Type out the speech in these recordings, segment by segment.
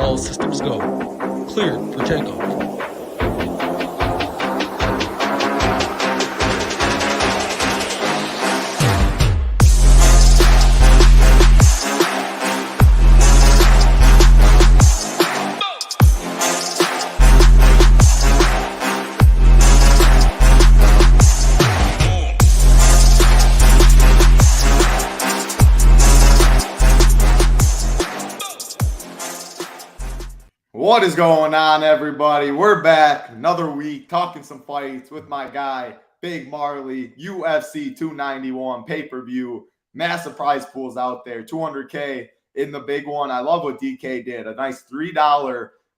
All systems go. Cleared for takeoff. What is going on, everybody? We're back another week talking some fights with my guy, Big Marley, UFC 291 pay-per-view. Massive prize pools out there, $200K in the big one. I love what DK did. A nice $3,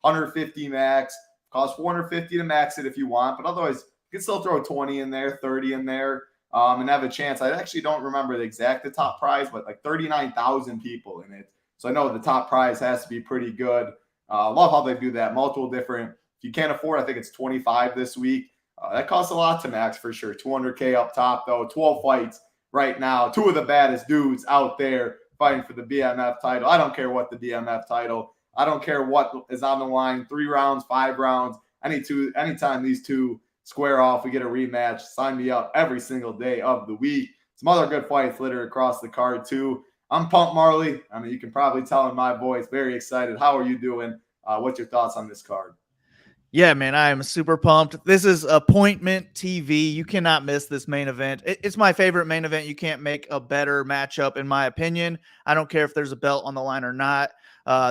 150 max. Costs $450 to max it if you want, but otherwise you can still throw 20 in there, 30 in there, and have a chance. I actually don't remember the top prize, but like 39,000 people in it. So I know the top prize has to be pretty good. Love how they do that. Multiple different. If you can't afford, I think it's 25 this week. That costs a lot to max for sure. 200K up top, though. 12 fights right now. Two of the baddest dudes out there fighting for the BMF title. I don't care what the BMF title. I don't care what is on the line. 3 rounds, 5 rounds. Anytime these two square off, we get a rematch. Sign me up every single day of the week. Some other good fights littered across the card, too. I'm pumped, Marley. I mean, you can probably tell in my voice. Very excited. How are you doing? What's your thoughts on this card? Yeah, man, I am super pumped. This is Appointment TV. You cannot miss this main event. It's my favorite main event. You can't make a better matchup, in my opinion. I don't care if there's a belt on the line or not.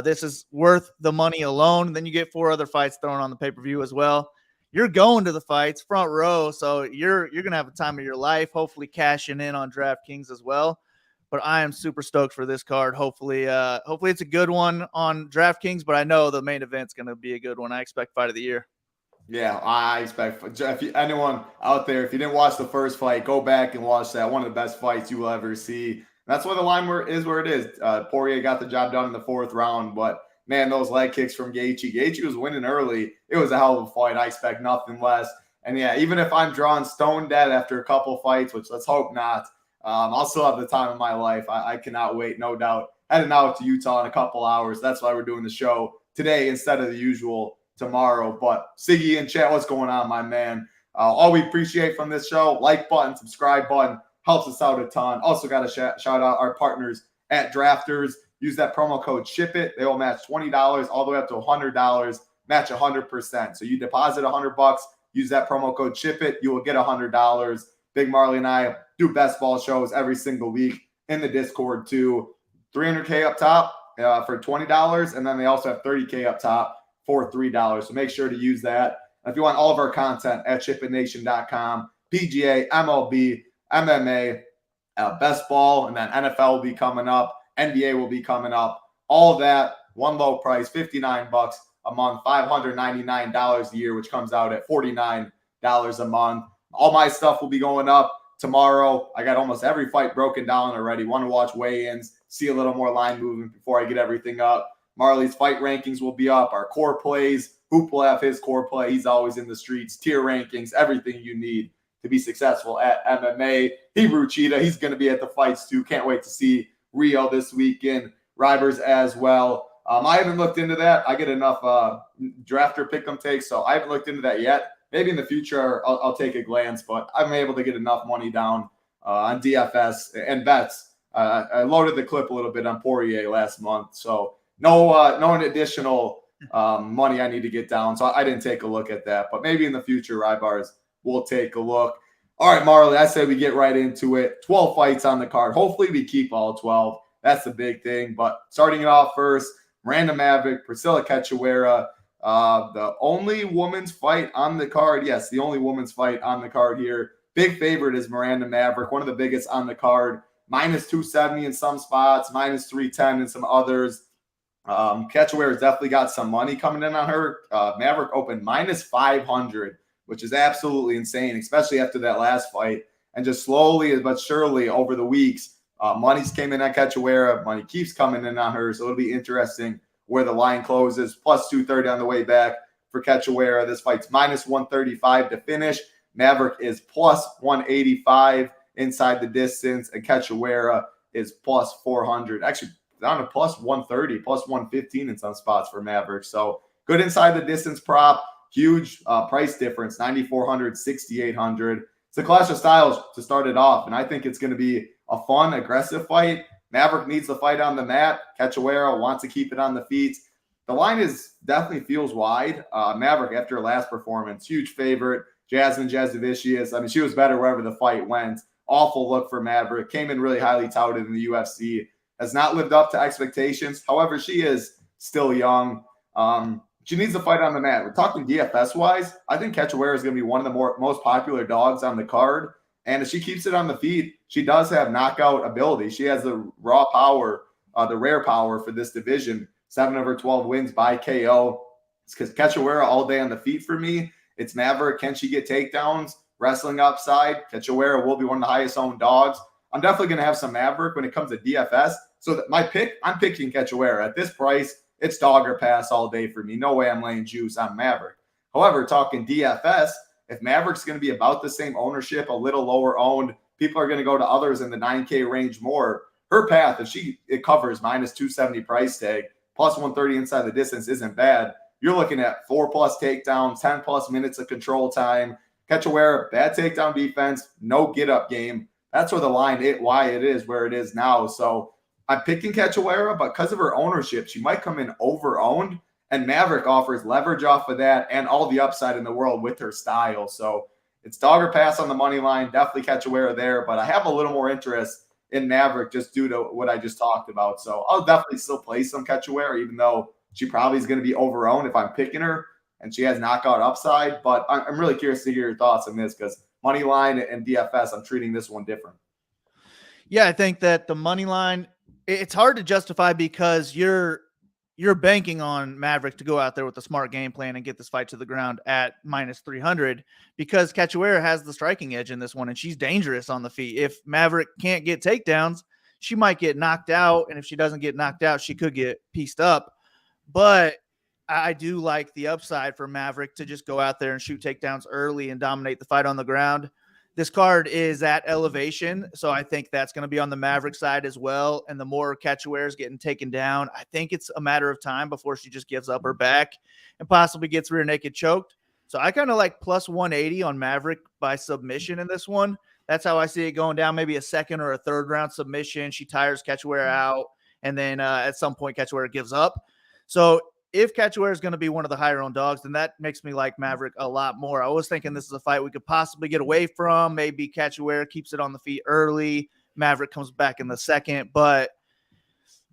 This is worth the money alone. Then you get 4 other fights thrown on the pay-per-view as well. You're going to the fights, front row, so you're going to have a time of your life, hopefully cashing in on DraftKings as well. But I am super stoked for this card. Hopefully it's a good one on DraftKings, but I know the main event's going to be a good one. I expect fight of the year. Yeah, I expect. Anyone out there, if you didn't watch the first fight, go back and watch that. One of the best fights you will ever see. That's why the line is where it is. Poirier got the job done in the 4th round, but man, those leg kicks from Gaethje. Gaethje was winning early. It was a hell of a fight. I expect nothing less. And yeah, even if I'm drawn stone dead after a couple fights, which let's hope not, I'll still have the time of my life. I cannot wait, no doubt. Heading out to Utah in a couple hours. That's why we're doing the show today instead of the usual tomorrow. But Siggy in chat, what's going on, my man? All we appreciate from this show, like button, subscribe button, helps us out a ton. Also got to shout out our partners at Drafters. Use that promo code SHIPIT. They will match $20 all the way up to $100, match 100%. So you deposit $100, use that promo code SHIPIT, you will get $100. Big Marley and I do best ball shows every single week in the Discord too. $300K up top for $20, and then they also have $30K up top for $3. So make sure to use that. And if you want all of our content at shipitnation.com, PGA, MLB, MMA, best ball, and then NFL will be coming up. NBA will be coming up. All of that, one low price, $59 a month, $599 a year, which comes out at $49 a month. All my stuff will be going up tomorrow. I got almost every fight broken down already. Want to watch weigh-ins, see a little more line movement before I get everything up. Marley's fight rankings will be up. Our core plays. Hoop will have his core play. He's always in the streets. Tier rankings, everything you need to be successful at MMA. Hebrew Cheetah, he's going to be at the fights too. Can't wait to see Rio this weekend. Rivers as well. I haven't looked into that. I get enough drafter pick'em takes, so I haven't looked into that yet. Maybe in the future I'll take a glance, but I'm able to get enough money down on DFS and bets. I loaded the clip a little bit on Poirier last month, so no additional money I need to get down. So I didn't take a look at that, but maybe in the future, Rybars will take a look. All right, Marley, I say we get right into it. 12 fights on the card. Hopefully we keep all 12. That's the big thing. But starting it off first, Miranda Maverick, Priscilla Cachoeira. The only women's fight on the card. Yes, the only women's fight on the card here. Big favorite is Miranda Maverick, one of the biggest on the card. Minus 270 in some spots, minus 310 in some others. Cachoeira's definitely got some money coming in on her. Maverick opened minus 500, which is absolutely insane, especially after that last fight. And just slowly but surely over the weeks, money's came in on Cachoeira. Money keeps coming in on her, so it'll be interesting where the line closes. Plus 230 on the way back for Cachoeira. This fight's minus 135 to finish. Maverick is plus 185 inside the distance, and Cachoeira is plus 400. Actually, down to plus 130, plus 115 in some spots for Maverick. So good inside the distance prop, huge price difference, 9,400, 6,800. It's a clash of styles to start it off, and I think it's going to be a fun, aggressive fight. Maverick needs the fight on the mat. Cachoeira wants to keep it on the feet. The line is definitely feels wide. Maverick, after her last performance, huge favorite. Jasmine Jasudavicius, I mean, she was better wherever the fight went. Awful look for Maverick. Came in really highly touted in the UFC. Has not lived up to expectations. However, she is still young. She needs to fight on the mat. We're talking DFS-wise. I think Cachoeira is going to be one of the most popular dogs on the card. And if she keeps it on the feet, she does have knockout ability. She has the raw power, the rare power for this division. 7 of her 12 wins by KO. It's because Cachoeira all day on the feet for me. It's Maverick. Can she get takedowns? Wrestling upside. Cachoeira will be one of the highest owned dogs. I'm definitely going to have some Maverick when it comes to DFS. So my pick, I'm picking Cachoeira. At this price, it's dog or pass all day for me. No way I'm laying juice on Maverick. However, talking DFS, if Maverick's going to be about the same ownership, a little lower owned, people are going to go to others in the 9K range more. Her path, if it covers minus 270 price tag, plus 130 inside the distance isn't bad. You're looking at 4+ takedowns, 10+ minutes of control time. Cachoeira, bad takedown defense, no get-up game. That's where the line, why it is where it is now. So I'm picking Cachoeira, but because of her ownership, she might come in over-owned, and Maverick offers leverage off of that and all the upside in the world with her style. So it's dog or pass on the money line. Definitely Cachoeira there, but I have a little more interest in Maverick just due to what I just talked about. So I'll definitely still play some Cachoeira, even though she probably is going to be over-owned if I'm picking her and she has knockout upside. But I'm really curious to hear your thoughts on this because money line and DFS, I'm treating this one different. Yeah, I think that the money line, it's hard to justify because you're banking on Maverick to go out there with a smart game plan and get this fight to the ground at minus 300 because Cachoeira has the striking edge in this one and she's dangerous on the feet. If Maverick can't get takedowns, she might get knocked out. And if she doesn't get knocked out, she could get pieced up. But I do like the upside for Maverick to just go out there and shoot takedowns early and dominate the fight on the ground. This card is at elevation, so I think that's going to be on the Maverick side as well. And the more Cachoeira is getting taken down, I think it's a matter of time before she just gives up her back and possibly gets rear naked choked. So I kind of like plus 180 on Maverick by submission in this one. That's how I see it going down, maybe a second or a third round submission. She tires Cachoeira out, and then at some point Cachoeira gives up. So if Cachoeira is going to be one of the higher owned dogs, then that makes me like Maverick a lot more. I was thinking this is a fight we could possibly get away from. Maybe Cachoeira keeps it on the feet early. Maverick comes back in the second. But,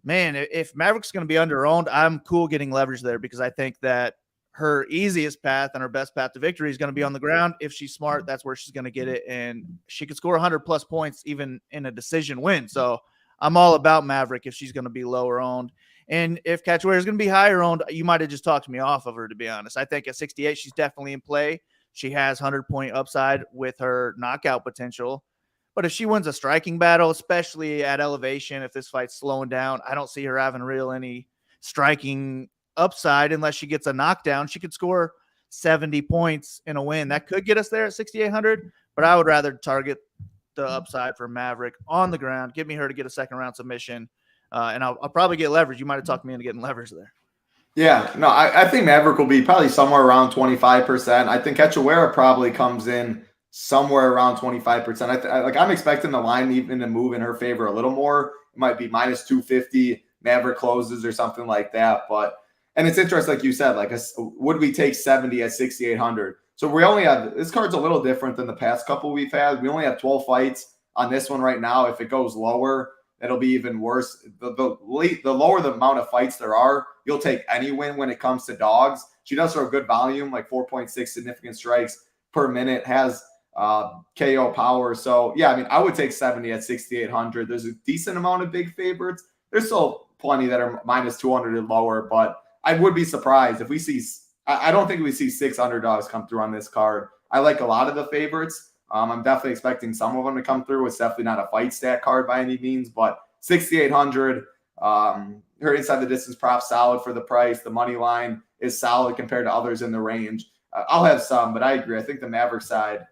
man, if Maverick's going to be under-owned, I'm cool getting leverage there because I think that her easiest path and her best path to victory is going to be on the ground. If she's smart, that's where she's going to get it. And she could score 100-plus points even in a decision win. So I'm all about Maverick if she's going to be lower-owned. And if Cachoeira is going to be higher owned, you might have just talked me off of her, to be honest. I think at 68, she's definitely in play. She has 100-point upside with her knockout potential. But if she wins a striking battle, especially at elevation, if this fight's slowing down, I don't see her having any striking upside unless she gets a knockdown. She could score 70 points in a win. That could get us there at 6,800, but I would rather target the upside for Maverick on the ground. Give me her to get a second-round submission. And I'll probably get leverage. You might have talked me into getting leverage there. Yeah, no, I think Maverick will be probably somewhere around 25%. I think Cachoeira probably comes in somewhere around 25%. I'm expecting the line even to move in her favor a little more. It might be minus 250, Maverick closes or something like that. And it's interesting, like you said, would we take 70 at 6,800? So we only have, this card's a little different than the past couple we've had. We only have 12 fights on this one right now. If it goes lower, it'll be even worse. The lower the amount of fights there are, you'll take any win when it comes to dogs. She does throw a good volume, like 4.6 significant strikes per minute, has KO power. So, yeah, I mean, I would take 70 at 6,800. There's a decent amount of big favorites. There's still plenty that are minus 200 and lower, but I would be surprised if we see – I don't think we see 6 underdogs come through on this card. I like a lot of the favorites. I'm definitely expecting some of them to come through. It's definitely not a fight stat card by any means, but 6,800. Her inside the distance prop solid for the price. The money line is solid compared to others in the range. I'll have some, but I agree. I think the Maverick side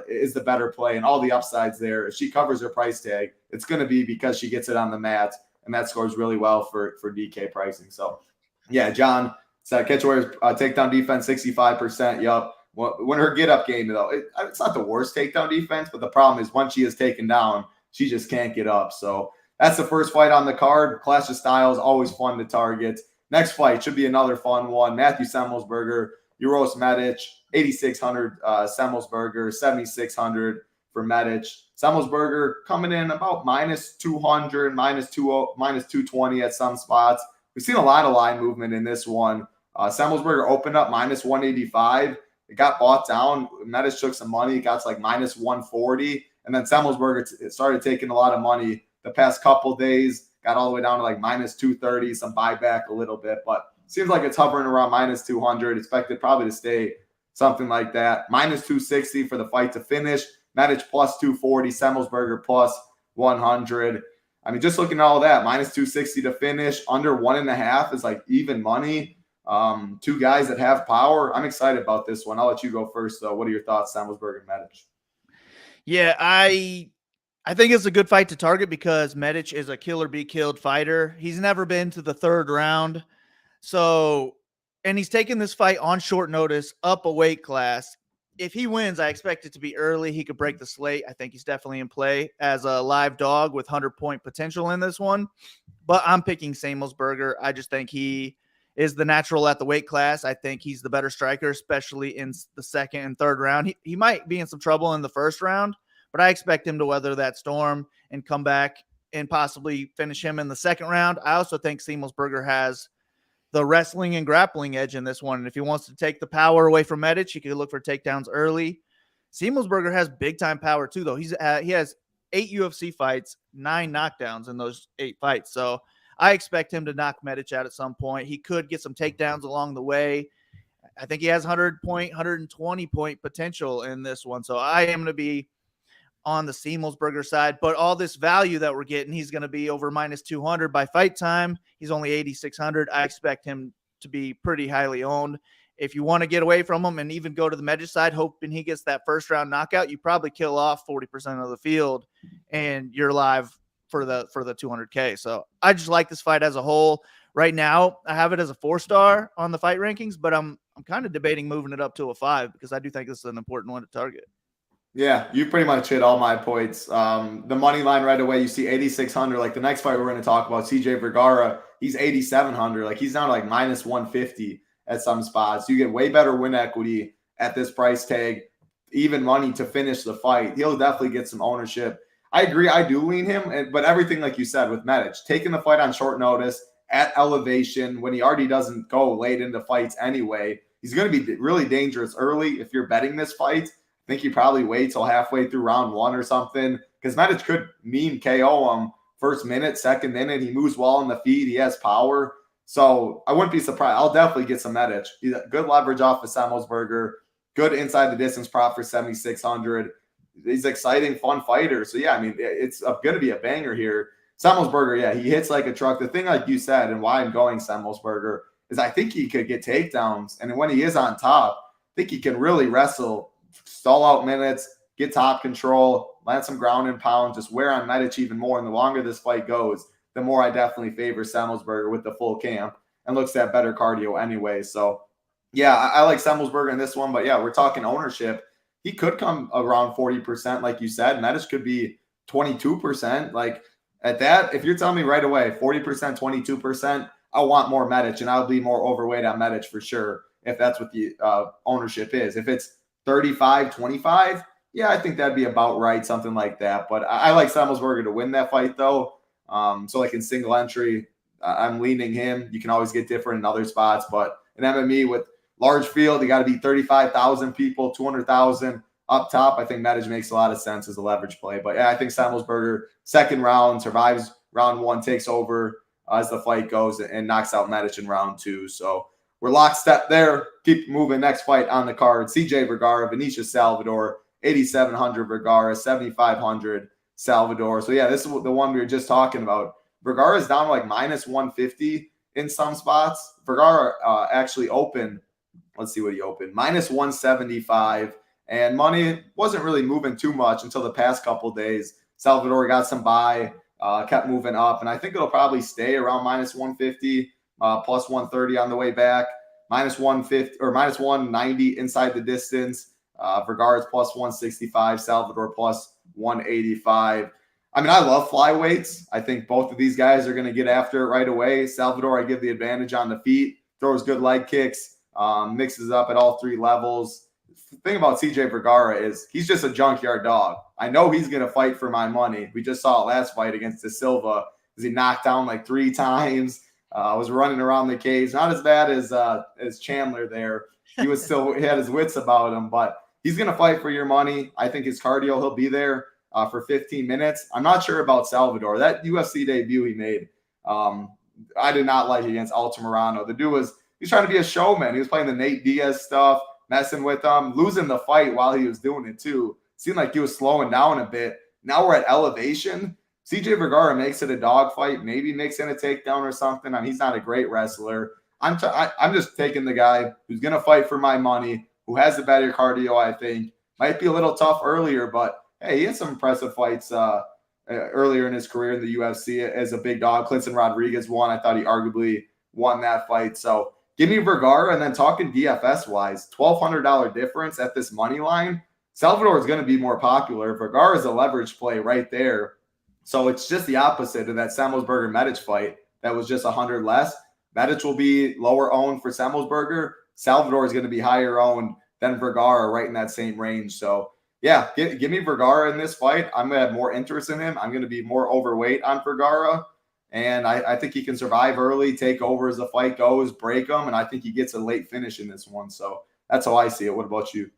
is the better play, and all the upsides there. If she covers her price tag, it's going to be because she gets it on the mat. and that scores really well for DK pricing. So, yeah, John said Cachoeira's takedown defense 65%. Yup. When her get-up game, though, it's not the worst takedown defense, but the problem is once she is taken down, she just can't get up. So that's the first fight on the card. Clash of Styles, always fun to target. Next fight should be another fun one. Matthew Samuelsberger, Uros Medic, 8,600 Samuelsberger, 7,600 for Medic. Samuelsberger coming in about minus 200, minus 220 at some spots. We've seen a lot of line movement in this one. Samuelsberger opened up minus 185. It got bought down. Medic took some money. It got to like minus 140. And then Samuelsberger started taking a lot of money the past couple days. Got all the way down to like minus 230, some buyback a little bit. But seems like it's hovering around minus 200. Expected probably to stay something like that. Minus 260 for the fight to finish. Medic plus 240. Samuelsberger plus 100. I mean, just looking at all that, minus 260 to finish. Under 1.5 is like even money. Two guys that have power. I'm excited about this one. I'll let you go first, though. What are your thoughts, Samuelsberger and Medic? Yeah, I think it's a good fight to target because Medic is a kill or be killed fighter. He's never been to the third round. So, and he's taking this fight on short notice, up a weight class. If he wins, I expect it to be early. He could break the slate. I think he's definitely in play as a live dog with 100-point potential in this one. But I'm picking Samuelsberger. I just think he is the natural at the weight class. I think he's the better striker, especially in the second and third round. He might be in some trouble in the first round, but I expect him to weather that storm and come back and possibly finish him in the second round. I also think Samuelsberger has the wrestling and grappling edge in this one. And if he wants to take the power away from Medic, he could look for takedowns early. Samuelsberger has big-time power too, though. He has 8 UFC fights, 9 knockdowns in those 8 fights. So I expect him to knock Medic out at some point. He could get some takedowns along the way. I think he has 100-point, 120-point potential in this one. So I am going to be on the Samuelsberger side, but all this value that we're getting, he's going to be over minus 200 by fight time. He's only 8,600. I expect him to be pretty highly owned. If you want to get away from him and even go to the Medic side, hoping he gets that first round knockout, you probably kill off 40% of the field and you're live for the 200K. So I just like this fight as a whole. Right now, I have it as a 4-star on the fight rankings, but I'm kind of debating moving it up to a 5 because I do think this is an important one to target. Yeah, you pretty much hit all my points. The money line right away, you see 8,600. Like the next fight we're going to talk about, CJ Vergara, he's 8,700. Like he's down to like minus 150 at some spots. You get way better win equity at this price tag, even money to finish the fight. He'll definitely get some ownership. I agree. I do lean him, but everything like you said with Medic, taking the fight on short notice at elevation when he already doesn't go late into fights anyway, he's going to be really dangerous early. If you're betting this fight, I think you probably wait till halfway through round 1 or something because Medic could mean KO him first minute, second minute. He moves well in the feet. He has power. So I wouldn't be surprised. I'll definitely get some Medic. He's a good leverage off of Samuelsberger. Good inside the distance prop for 7,600. He's an exciting, fun fighter. So, yeah, I mean, it's going to be a banger here. Samuelsberger, yeah, he hits like a truck. The thing, like you said, and why I'm going Samuelsberger is I think he could get takedowns. And when he is on top, I think he can really wrestle, stall out minutes, get top control, land some ground and pound, just wear on Medic even more. And the longer this fight goes, the more I definitely favor Samuelsberger with the full camp and looks at better cardio anyway. So, yeah, I like Samuelsberger in this one. But, yeah, we're talking ownership. He could come around 40%, like you said. Medic could be 22%. Like, at that, if you're telling me right away, 40%, 22%, I want more Medic, and I'll be more overweight on Medic for sure if that's what the ownership is. If it's 35, 25, yeah, I think that'd be about right, something like that. But I like Samuelsberger to win that fight, though. So, like in single entry, I'm leaning him. You can always get different in other spots. But in MME with large field, you got to be 35,000 people, 200,000 up top. I think Medic makes a lot of sense as a leverage play. But, yeah, I think Samuelsberger, second round, survives round 1, takes over as the fight goes and knocks out Medic in round 2. So, we're lockstep there. Keep moving. Next fight on the card. CJ Vergara, Vinicius Salvador, 8,700 Vergara, 7,500 Salvador. So, yeah, this is the one we were just talking about. Vergara is down to like minus 150 in some spots. Vergara actually opened, let's see what he opened, minus 175. And money wasn't really moving too much until the past couple days. Salvador got some buy. kept moving up. And I think it'll probably stay around minus 150, plus 130 on the way back, minus 150 or minus 190 inside the distance. Vergara's plus 165, Salvador plus 185. I mean, I love flyweights. I think both of these guys are going to get after it right away. Salvador, I give the advantage on the feet, throws good leg kicks, mixes up at all three levels. The thing about CJ Vergara is he's just a junkyard dog. I know he's going to fight for my money. We just saw it last fight against De Silva because he knocked down like 3 times, was running around the cage. Not as bad as Chandler there. He had his wits about him, but he's going to fight for your money. I think his cardio, he'll be there for 15 minutes. I'm not sure about Salvador. That UFC debut he made, I did not like against Altamirano. The dude he's trying to be a showman. He was playing the Nate Diaz stuff, messing with him, losing the fight while he was doing it too. Seemed like he was slowing down a bit. Now we're at elevation. CJ Vergara makes it a dogfight, maybe makes it a takedown or something. I mean, he's not a great wrestler. I'm just taking the guy who's going to fight for my money, who has the better cardio, I think. Might be a little tough earlier, but hey, he had some impressive fights earlier in his career in the UFC as a big dog. Clinton Rodriguez won. I thought he arguably won that fight. So give me Vergara, and then talking DFS-wise, $1,200 difference at this money line. Salvador is going to be more popular. Vergara is a leverage play right there. So it's just the opposite of that Samuelsberger Medic fight that was just 100 less. Medic will be lower owned for Samuelsberger. Salvador is going to be higher owned than Vergara, right in that same range. So yeah, give me Vergara in this fight. I'm going to have more interest in him. I'm going to be more overweight on Vergara. And I think he can survive early, take over as the fight goes, break him. And I think he gets a late finish in this one. So that's how I see it. What about you?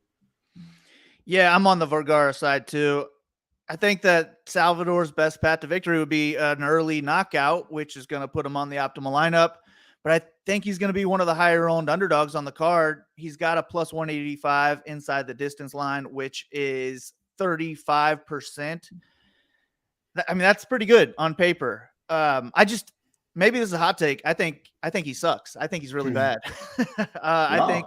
Yeah, I'm on the Vergara side too. I think that Salvador's best path to victory would be an early knockout, which is going to put him on the optimal lineup. But I think he's going to be one of the higher owned underdogs on the card. He's got a plus 185 inside the distance line, which is 35%. I mean, that's pretty good on paper. Maybe this is a hot take. I think he sucks. I think he's really bad. I think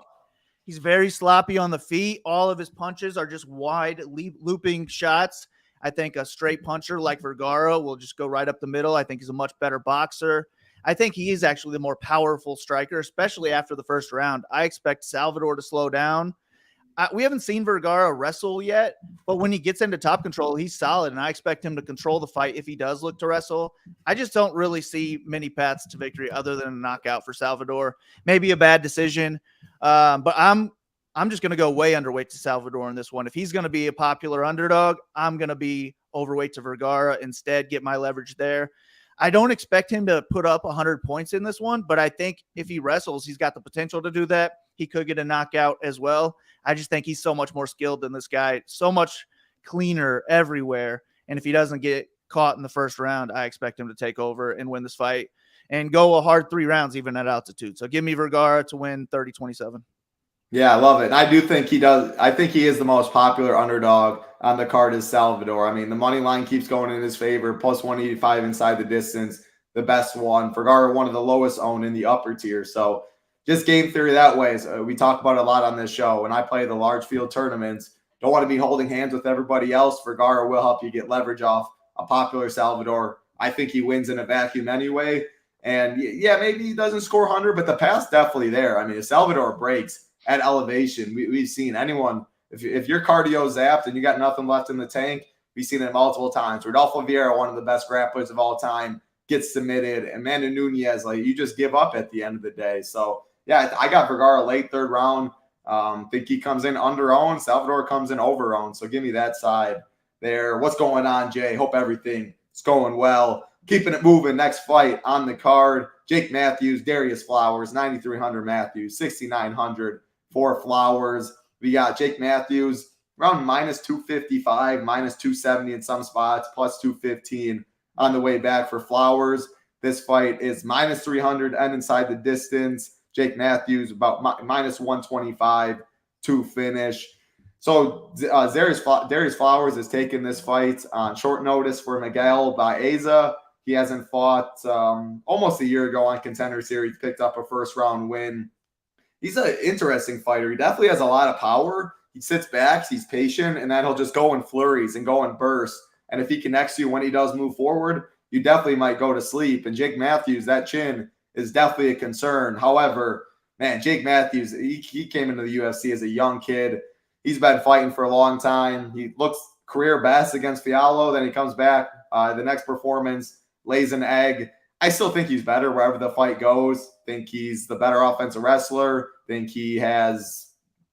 he's very sloppy on the feet. All of his punches are just wide looping shots. I think a straight puncher like Vergara will just go right up the middle. I think he's a much better boxer. I think he is actually the more powerful striker, especially after the first round. I expect Salvador to slow down. We haven't seen Vergara wrestle yet, but when he gets into top control, he's solid, and I expect him to control the fight if he does look to wrestle. I just don't really see many paths to victory other than a knockout for Salvador. Maybe a bad decision, but I'm just going to go way underweight to Salvador in this one. If he's going to be a popular underdog, I'm going to be overweight to Vergara instead, get my leverage there. I don't expect him to put up 100 points in this one, but I think if he wrestles, he's got the potential to do that. He could get a knockout as well. I just think he's so much more skilled than this guy, so much cleaner everywhere. And if he doesn't get caught in the first round, I expect him to take over and win this fight and go a hard 3 rounds, even at altitude. So give me Vergara to win 30-27. Yeah, I love it. I do think he does. I think he is the most popular underdog on the card is Salvador. I mean, the money line keeps going in his favor, plus 185 inside the distance, the best one. Vergara, one of the lowest owned in the upper tier. So just game theory that way. So we talk about it a lot on this show. When I play the large field tournaments, don't want to be holding hands with everybody else. Vergara will help you get leverage off a popular Salvador. I think he wins in a vacuum anyway. And yeah, maybe he doesn't score 100, but the path's definitely there. I mean, if Salvador breaks at elevation, we've seen anyone, if your cardio zapped and you got nothing left in the tank, we've seen it multiple times. Rodolfo Vieira, one of the best grapplers of all time, gets submitted. And Amanda Nunes, like, you just give up at the end of the day. So yeah, I got Vergara late 3rd round. Think he comes in under-owned. Salvador comes in over-owned. So give me that side there. What's going on, Jay? Hope everything is going well. Keeping it moving. Next fight on the card, Jake Matthews, Darius Flowers, 9,300 Matthews, 6,900 for Flowers. We got Jake Matthews around minus 255, minus 270 in some spots, plus 215 on the way back for Flowers. This fight is minus 300 and inside the distance. Jake Matthews about minus 125 to finish. So Darius Flowers is taking this fight on short notice for Miguel Baeza. He hasn't fought almost a year ago on Contender Series, picked up a 1st-round win. He's an interesting fighter. He definitely has a lot of power. He sits back, he's patient, and then he'll just go in flurries and go in bursts. And if he connects you when he does move forward, you definitely might go to sleep. And Jake Matthews, that chin is definitely a concern. However, man, Jake Matthews, he came into the UFC as a young kid. He's been fighting for a long time. He looks career best against Fiallo. Then he comes back. The next performance, lays an egg. I still think he's better wherever the fight goes. Think he's the better offensive wrestler. Think he has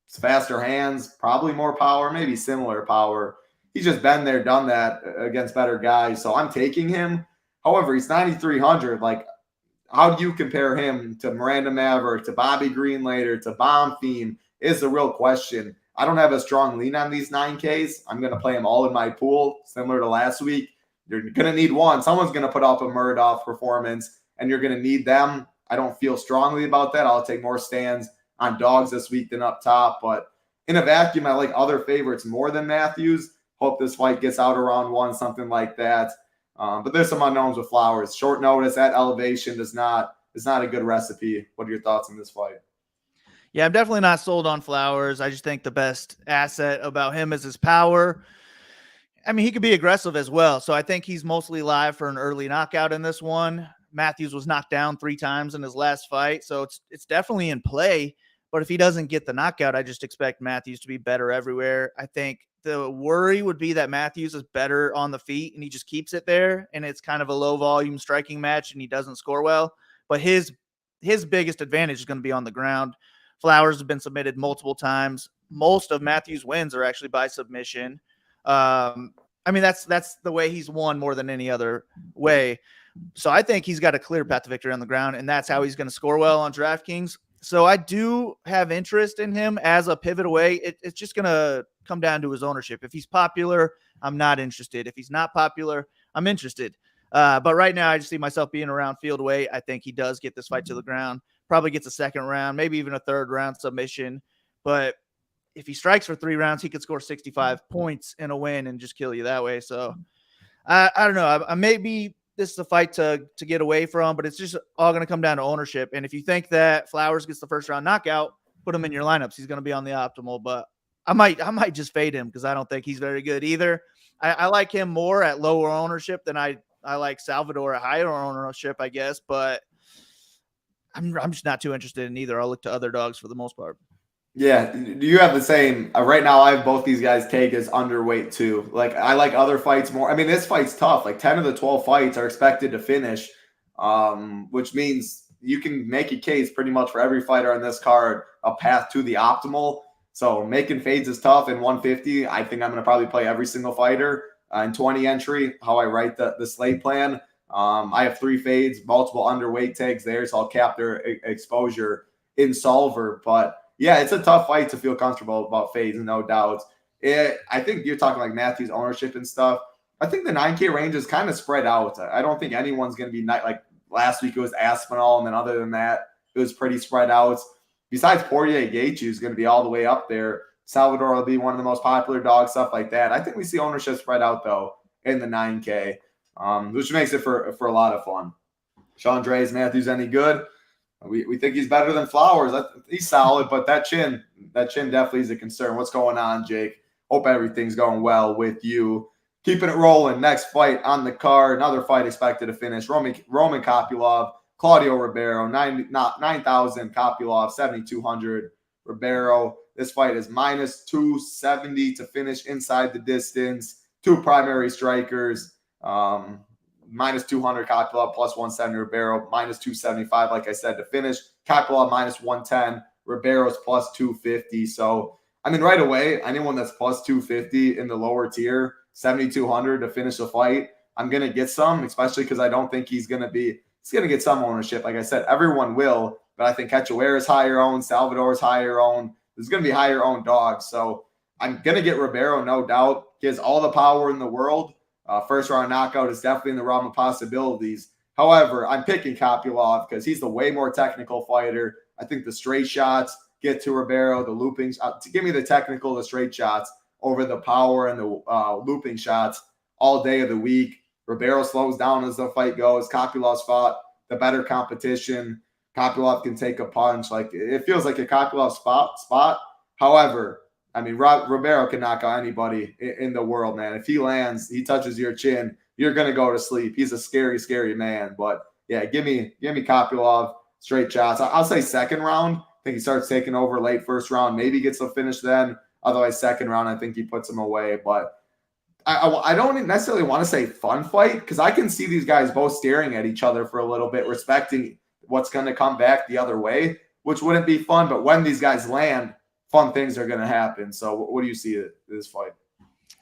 faster hands, probably more power, maybe similar power. He's just been there, done that against better guys. So I'm taking him. However, he's 9,300. Like, how do you compare him to Miranda Maverick, to Bobby Greenlater, to Bonfim is the real question. I don't have a strong lean on these 9Ks. I'm going to play them all in my pool, similar to last week. You're going to need one. Someone's going to put up a Murdoch performance, and you're going to need them. I don't feel strongly about that. I'll take more stands on dogs this week than up top. But in a vacuum, I like other favorites more than Matthews. Hope this fight gets out around 1, something like that. But there's some unknowns with Flowers. Short notice at elevation is not a good recipe. What are your thoughts on this fight? Yeah, I'm definitely not sold on Flowers. I just think the best asset about him is his power. I mean, he could be aggressive as well. So I think he's mostly live for an early knockout in this one. Matthews was knocked down 3 times in his last fight. So it's definitely in play. But if he doesn't get the knockout, I just expect Matthews to be better everywhere. I think the worry would be that Matthews is better on the feet and he just keeps it there. And it's kind of a low volume striking match and he doesn't score well. But his biggest advantage is going to be on the ground. Flowers has been submitted multiple times. Most of Matthews' wins are actually by submission. I mean, that's the way he's won more than any other way. So I think he's got a clear path to victory on the ground, and that's how he's going to score well on DraftKings. So I do have interest in him as a pivot away. It's just going to come down to his ownership. If he's popular, I'm not interested. If he's not popular, I'm interested. But right now, I just see myself being around field away. I think he does get this fight to the ground. Probably gets a second round, maybe even a third round submission. But if he strikes for 3 rounds, he could score 65 points in a win and just kill you that way. So I don't know. Maybe this is a fight to get away from, but it's just all going to come down to ownership. And if you think that Flowers gets the first round knockout, put him in your lineups. He's going to be on the optimal, but I might just fade him because I don't think he's very good either. I like him more at lower ownership than I like Salvador at higher ownership, I guess, but I'm just not too interested in either. I'll look to other dogs for the most part. Yeah. Do you have the same? Right now, I have both these guys take as underweight too. Like, I like other fights more. I mean, this fight's tough. Like 10 of the 12 fights are expected to finish, which means you can make a case pretty much for every fighter on this card, a path to the optimal. So making fades is tough. In 150, I think I'm going to probably play every single fighter. In 20 entry, how I write the slate plan. I have 3 fades, multiple underweight tags there, so I'll cap their exposure in Solver. But yeah, it's a tough fight to feel comfortable about fades, no doubt. I think you're talking like Matthews ownership and stuff. I think the 9K range is kind of spread out. I don't think anyone's going to be like last week it was Aspinall, and then other than that, it was pretty spread out. Besides Poirier, Gaethje is going to be all the way up there. Salvador will be one of the most popular dogs, stuff like that. I think we see ownership spread out, though, in the 9K, which makes it for a lot of fun. Sean Dre, is Matthews any good? We think he's better than Flowers. He's solid, but that chin definitely is a concern. What's going on, Jake? Hope everything's going well with you. Keeping it rolling. Next fight on the card. Another fight expected to finish. Roman Kopylov, Claudio Ribeiro, 9,000. Kopylov, 7,200. Ribeiro. This fight is minus 270 to finish inside the distance. 2 primary strikers. Minus 200 Kopylov, plus 170 Ribeiro, minus 275, like I said, to finish. Kopylov minus 110, Ribeiro's plus 250. So, I mean, right away, anyone that's plus 250 in the lower tier, 7,200 to finish a fight, I'm going to get some, especially because I don't think he's going to get some ownership. Like I said, everyone will, but I think Cachoeira is higher owned, Salvador is higher owned. There's going to be higher owned dogs. So, I'm going to get Ribeiro, no doubt. He has all the power in the world. First round knockout is definitely in the realm of possibilities. However, I'm picking Kopylov because he's the way more technical fighter. I think the straight shots get to Ribeiro, the loopings. To give me the technical, the straight shots over the power and the looping shots all day of the week. Ribeiro slows down as the fight goes. Kopylov's fought the better competition. Kopylov can take a punch. Like, it feels like a Kopylov spot. However, I mean, Ribeiro can knock out anybody in the world, man. If he lands, he touches your chin, you're going to go to sleep. He's a scary, scary man. But yeah, give me Kopylov, straight shots. I'll say second round. I think he starts taking over late first round, maybe gets a finish then. Otherwise, second round, I think he puts him away. But I don't necessarily want to say fun fight, because I can see these guys both staring at each other for a little bit, respecting what's going to come back the other way, which wouldn't be fun. But when these guys land, fun things are going to happen. So what do you see in this fight?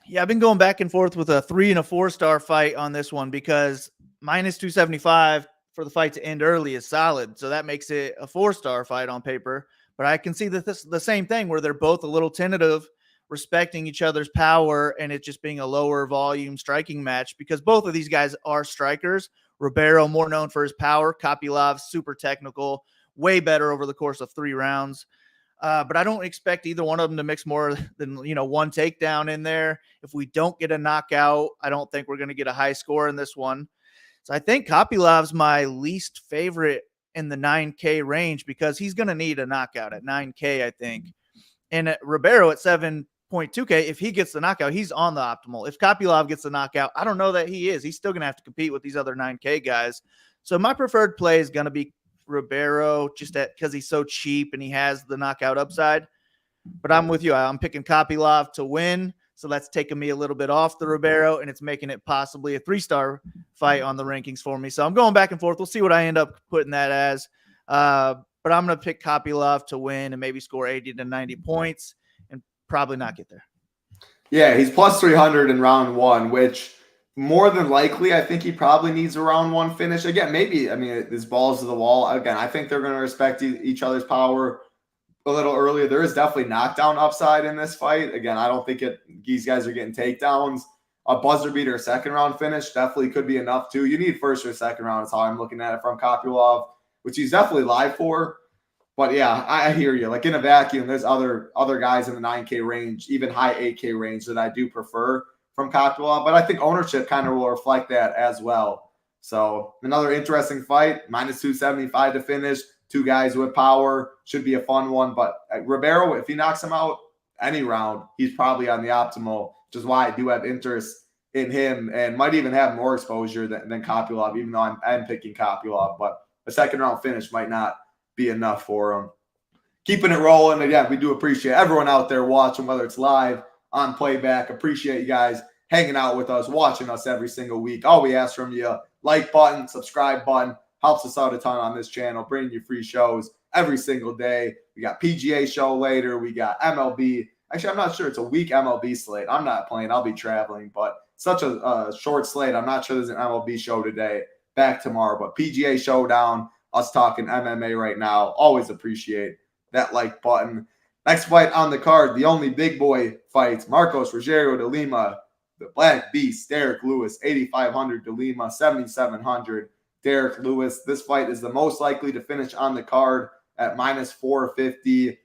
Yeah, I've been going back and forth with a 3 and a 4-star fight on this one, because minus 275 for the fight to end early is solid. So that makes it a 4-star fight on paper. But I can see that the same thing, where they're both a little tentative, respecting each other's power, and it just being a lower volume striking match, because both of these guys are strikers. Ribeiro, more known for his power. Kopylov, super technical, way better over the course of 3 rounds. But I don't expect either one of them to mix more than, one takedown in there. If we don't get a knockout, I don't think we're going to get a high score in this one. So I think Kopylov's my least favorite in the 9K range, because he's going to need a knockout at 9K, I think. And at Ribeiro at 7.2K, if he gets the knockout, he's on the optimal. If Kopylov gets the knockout, I don't know that he is. He's still going to have to compete with these other 9K guys. So my preferred play is going to be Ribeiro, just because he's so cheap and he has the knockout upside. But I'm with you. I'm picking Kopylov to win. So that's taking me a little bit off the Ribeiro, and it's making it possibly a 3-star fight on the rankings for me. So I'm going back and forth. We'll see what I end up putting that as. But I'm going to pick Kopylov to win and maybe score 80 to 90 points and probably not get there. Yeah, he's plus 300 in round 1, which more than likely, I think he probably needs a round 1 finish. Again, maybe, his balls to the wall. Again, I think they're going to respect each other's power a little earlier. There is definitely knockdown upside in this fight. Again, I don't think these guys are getting takedowns. A buzzer beater second round finish definitely could be enough too. You need first or second round is how I'm looking at it from Kopylov, which he's definitely live for. But yeah, I hear you. Like in a vacuum, there's other guys in the 9K range, even high 8K range, that I do prefer from Kopylov. But I think ownership kind of will reflect that as well. So another interesting fight, minus 275 to finish. 2 guys with power, should be a fun one. But Ribeiro, if he knocks him out any round, he's probably on the optimal, which is why I do have interest in him and might even have more exposure than Kopylov, even though I'm picking Kopylov. But a second round finish might not be enough for him. Keeping it rolling. Again, we do appreciate everyone out there watching, whether it's live, on playback. Appreciate you guys hanging out with us, watching us every single week. All we ask from you, like button, subscribe button. Helps us out a ton on this channel, bringing you free shows every single day. We got PGA show later. We got MLB. Actually, I'm not sure. It's a week MLB slate. I'm not playing. I'll be traveling, but such a short slate. I'm not sure there's an MLB show today. Back tomorrow, but PGA showdown, us talking MMA right now. Always appreciate that like button. Next fight on the card, the only big boy fights. Marcos Rogério de Lima, the Black Beast, Derek Lewis, 8,500 de Lima, 7,700. Derek Lewis. This fight is the most likely to finish on the card at minus 450.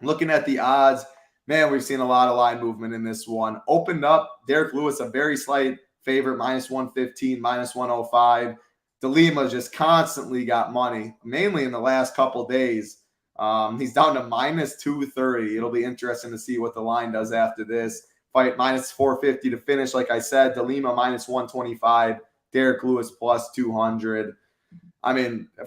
Looking at the odds, man, we've seen a lot of line movement in this one. Opened up, Derek Lewis, a very slight favorite, minus 115, minus 105. De Lima just constantly got money, mainly in the last couple days. He's down to minus 230. It'll be interesting to see what the line does after this fight. Minus 450 to finish, like I said. De Lima minus 125. Derek Lewis plus 200.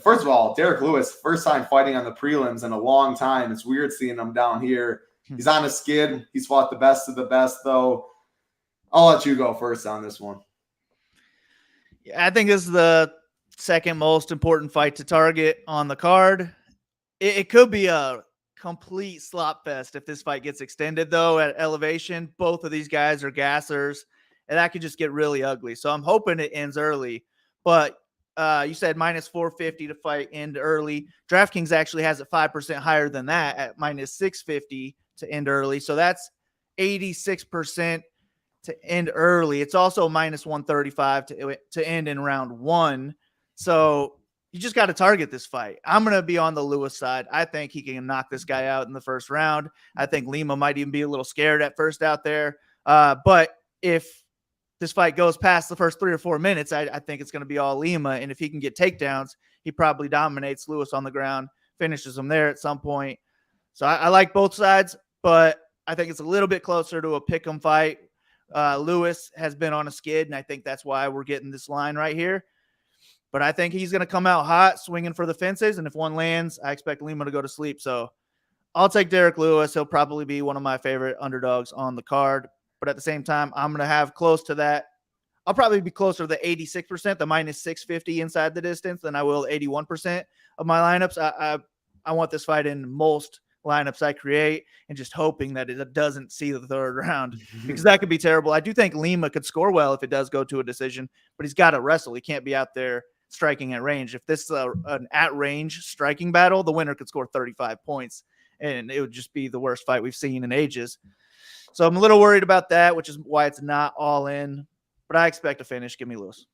First of all, Derek Lewis, first time fighting on the prelims in a long time. It's weird seeing him down here. He's on a skid. He's fought the best of the best, though. I'll let you go first on this one. Yeah, I think this is the second most important fight to target on the card. It could be a complete slop fest if this fight gets extended, though, at elevation. Both of these guys are gassers, and that could just get really ugly. So I'm hoping it ends early. But you said minus 450 to fight end early. DraftKings actually has it 5% higher than that at minus 650 to end early. So that's 86% to end early. It's also minus 135 to end in round 1. So you just got to target this fight. I'm going to be on the Lewis side. I think he can knock this guy out in the first round. I think Lima might even be a little scared at first out there. But if this fight goes past the first 3 or 4 minutes, I think it's going to be all Lima. And if he can get takedowns, he probably dominates Lewis on the ground, finishes him there at some point. So I like both sides, but I think it's a little bit closer to a pick'em fight. Lewis has been on a skid, and I think that's why we're getting this line right here. But I think he's going to come out hot, swinging for the fences, and if one lands, I expect Lima to go to sleep. So I'll take Derek Lewis. He'll probably be one of my favorite underdogs on the card. But at the same time, I'm going to have close to that. I'll probably be closer to the 86%, the minus 650 inside the distance than I will 81% of my lineups. I want this fight in most lineups I create and just hoping that it doesn't see the third round because that could be terrible. I do think Lima could score well if it does go to a decision, but he's got to wrestle. He can't be out there striking at range. If this is an at-range striking battle, the winner could score 35 points, and it would just be the worst fight we've seen in ages. So I'm a little worried about that, which is why it's not all in, but I expect a finish. Give me Lewis.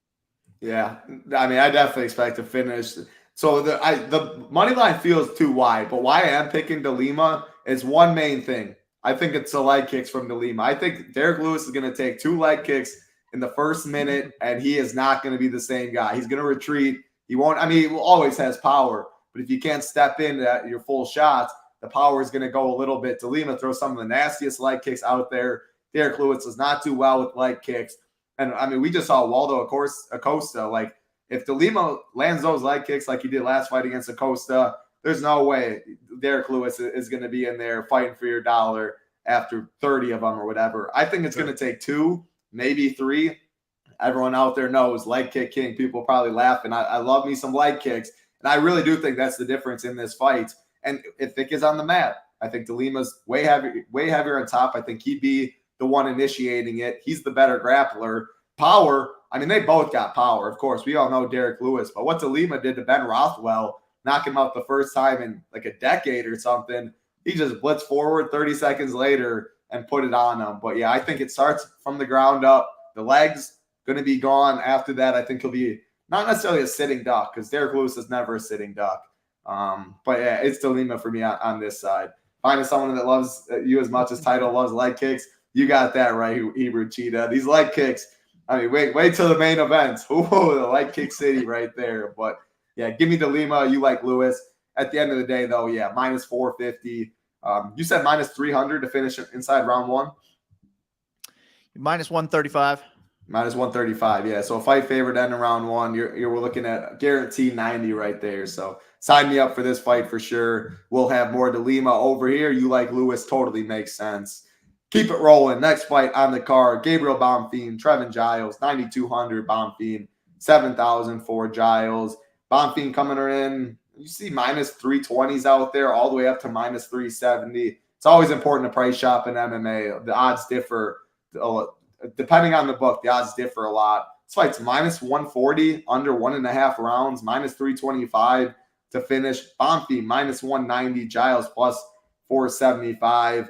Yeah, I mean, I definitely expect to finish. So the money line feels too wide, but why I am picking De Lima is one main thing. I think it's the leg kicks from De Lima. I think Derek Lewis is going to take 2 leg kicks in the first minute, and he is not going to be the same guy. He's going to retreat. He won't. I mean, he always has power, but if you can't step in at your full shots, the power is going to go a little bit. De Lima throws some of the nastiest leg kicks out there. Derek Lewis does not do well with leg kicks. And, I mean, we just saw Waldo Acosta. Like, if De Lima lands those leg kicks like he did last fight against Acosta, there's no way Derek Lewis is going to be in there fighting for your dollar after 30 of them or whatever. I think it's going to take 2, maybe 3. Everyone out there knows leg kick king. People probably laugh, and I love me some leg kicks. And I really do think that's the difference in this fight. And if Vic is on the mat, I think De Lima's way heavier on top. I think he'd be the one initiating it. He's the better grappler. Power, I mean, they both got power. Of course, we all know Derek Lewis. But what De Lima did to Ben Rothwell, knock him out the first time in like a decade or something, he just blitzed forward 30 seconds later and put it on him. But, yeah, I think it starts from the ground up. The legs going to be gone after that. I think he'll be not necessarily a sitting duck because Derek Lewis is never a sitting duck. But, yeah, it's De Lima for me on this side. Finding someone that loves you as much as Title loves leg kicks, you got that right, Hebrew Cheetah. These leg kicks, I mean, wait till the main event. Ooh, the leg kick city right there. But, yeah, give me De Lima. You like Lewis. At the end of the day, though, yeah, minus 450. You said minus 300 to finish inside round 1? Minus 135. Minus 135, yeah. So a fight favorite end of round 1. We're looking at guaranteed 90 right there. So sign me up for this fight for sure. We'll have more De Lima over here. You like Lewis, totally makes sense. Keep it rolling. Next fight on the card, Gabriel Bonfim, Trevin Giles, 9,200 Bonfim, 7,000 for Giles. Bonfim coming in, you see minus 320s out there all the way up to minus 370. It's always important to price shop in MMA. The odds differ. Depending on the book, the odds differ a lot. This fight's minus 140, under 1.5 rounds, minus 325 to finish. Bonfim, minus 190, Giles, plus 475.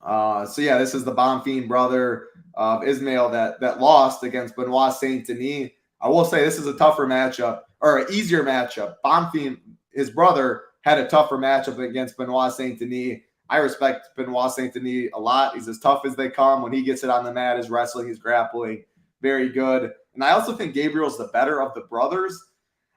So, yeah, this is the Bonfim brother of Ismail that lost against Benoit Saint-Denis. I will say this is a tougher matchup, or an easier matchup. Bonfim, his brother, had a tougher matchup against Benoit Saint-Denis. I respect Benoit Saint-Denis a lot. He's as tough as they come. When he gets it on the mat, his wrestling, his grappling, very good. And I also think Gabriel's the better of the brothers.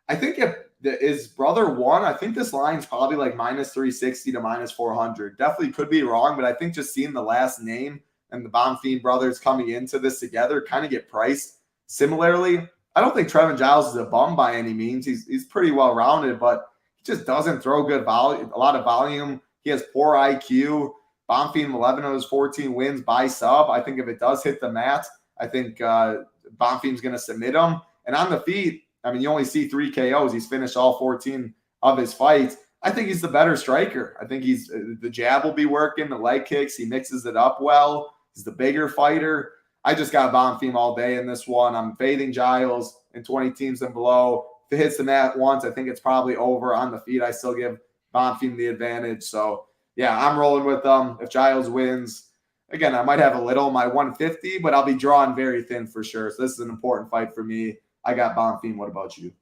I think if his brother won, I think this line's probably like minus 360 to minus 400. Definitely could be wrong, but I think just seeing the last name and the Bonfim brothers coming into this together kind of get priced similarly. I don't think Trevin Giles is a bum by any means. He's pretty well-rounded, but he just doesn't throw good volume, a lot of volume. He has poor IQ. Bonfim, 11 of his 14 wins by sub. I think if it does hit the mat, I think Bonfim's going to submit him. And on the feet, I mean, you only see 3 KOs. He's finished all 14 of his fights. I think he's the better striker. I think the jab will be working, the leg kicks. He mixes it up well. He's the bigger fighter. I just got Bonfim all day in this one. I'm fading Giles in 20 teams and below. If it hits the mat once, I think it's probably over. On the feet, I still give Bonfim the advantage. So, yeah, I'm rolling with them. If Giles wins, again, I might have a little, my 150, but I'll be drawing very thin for sure. So this is an important fight for me. I got Bonfim. What about you?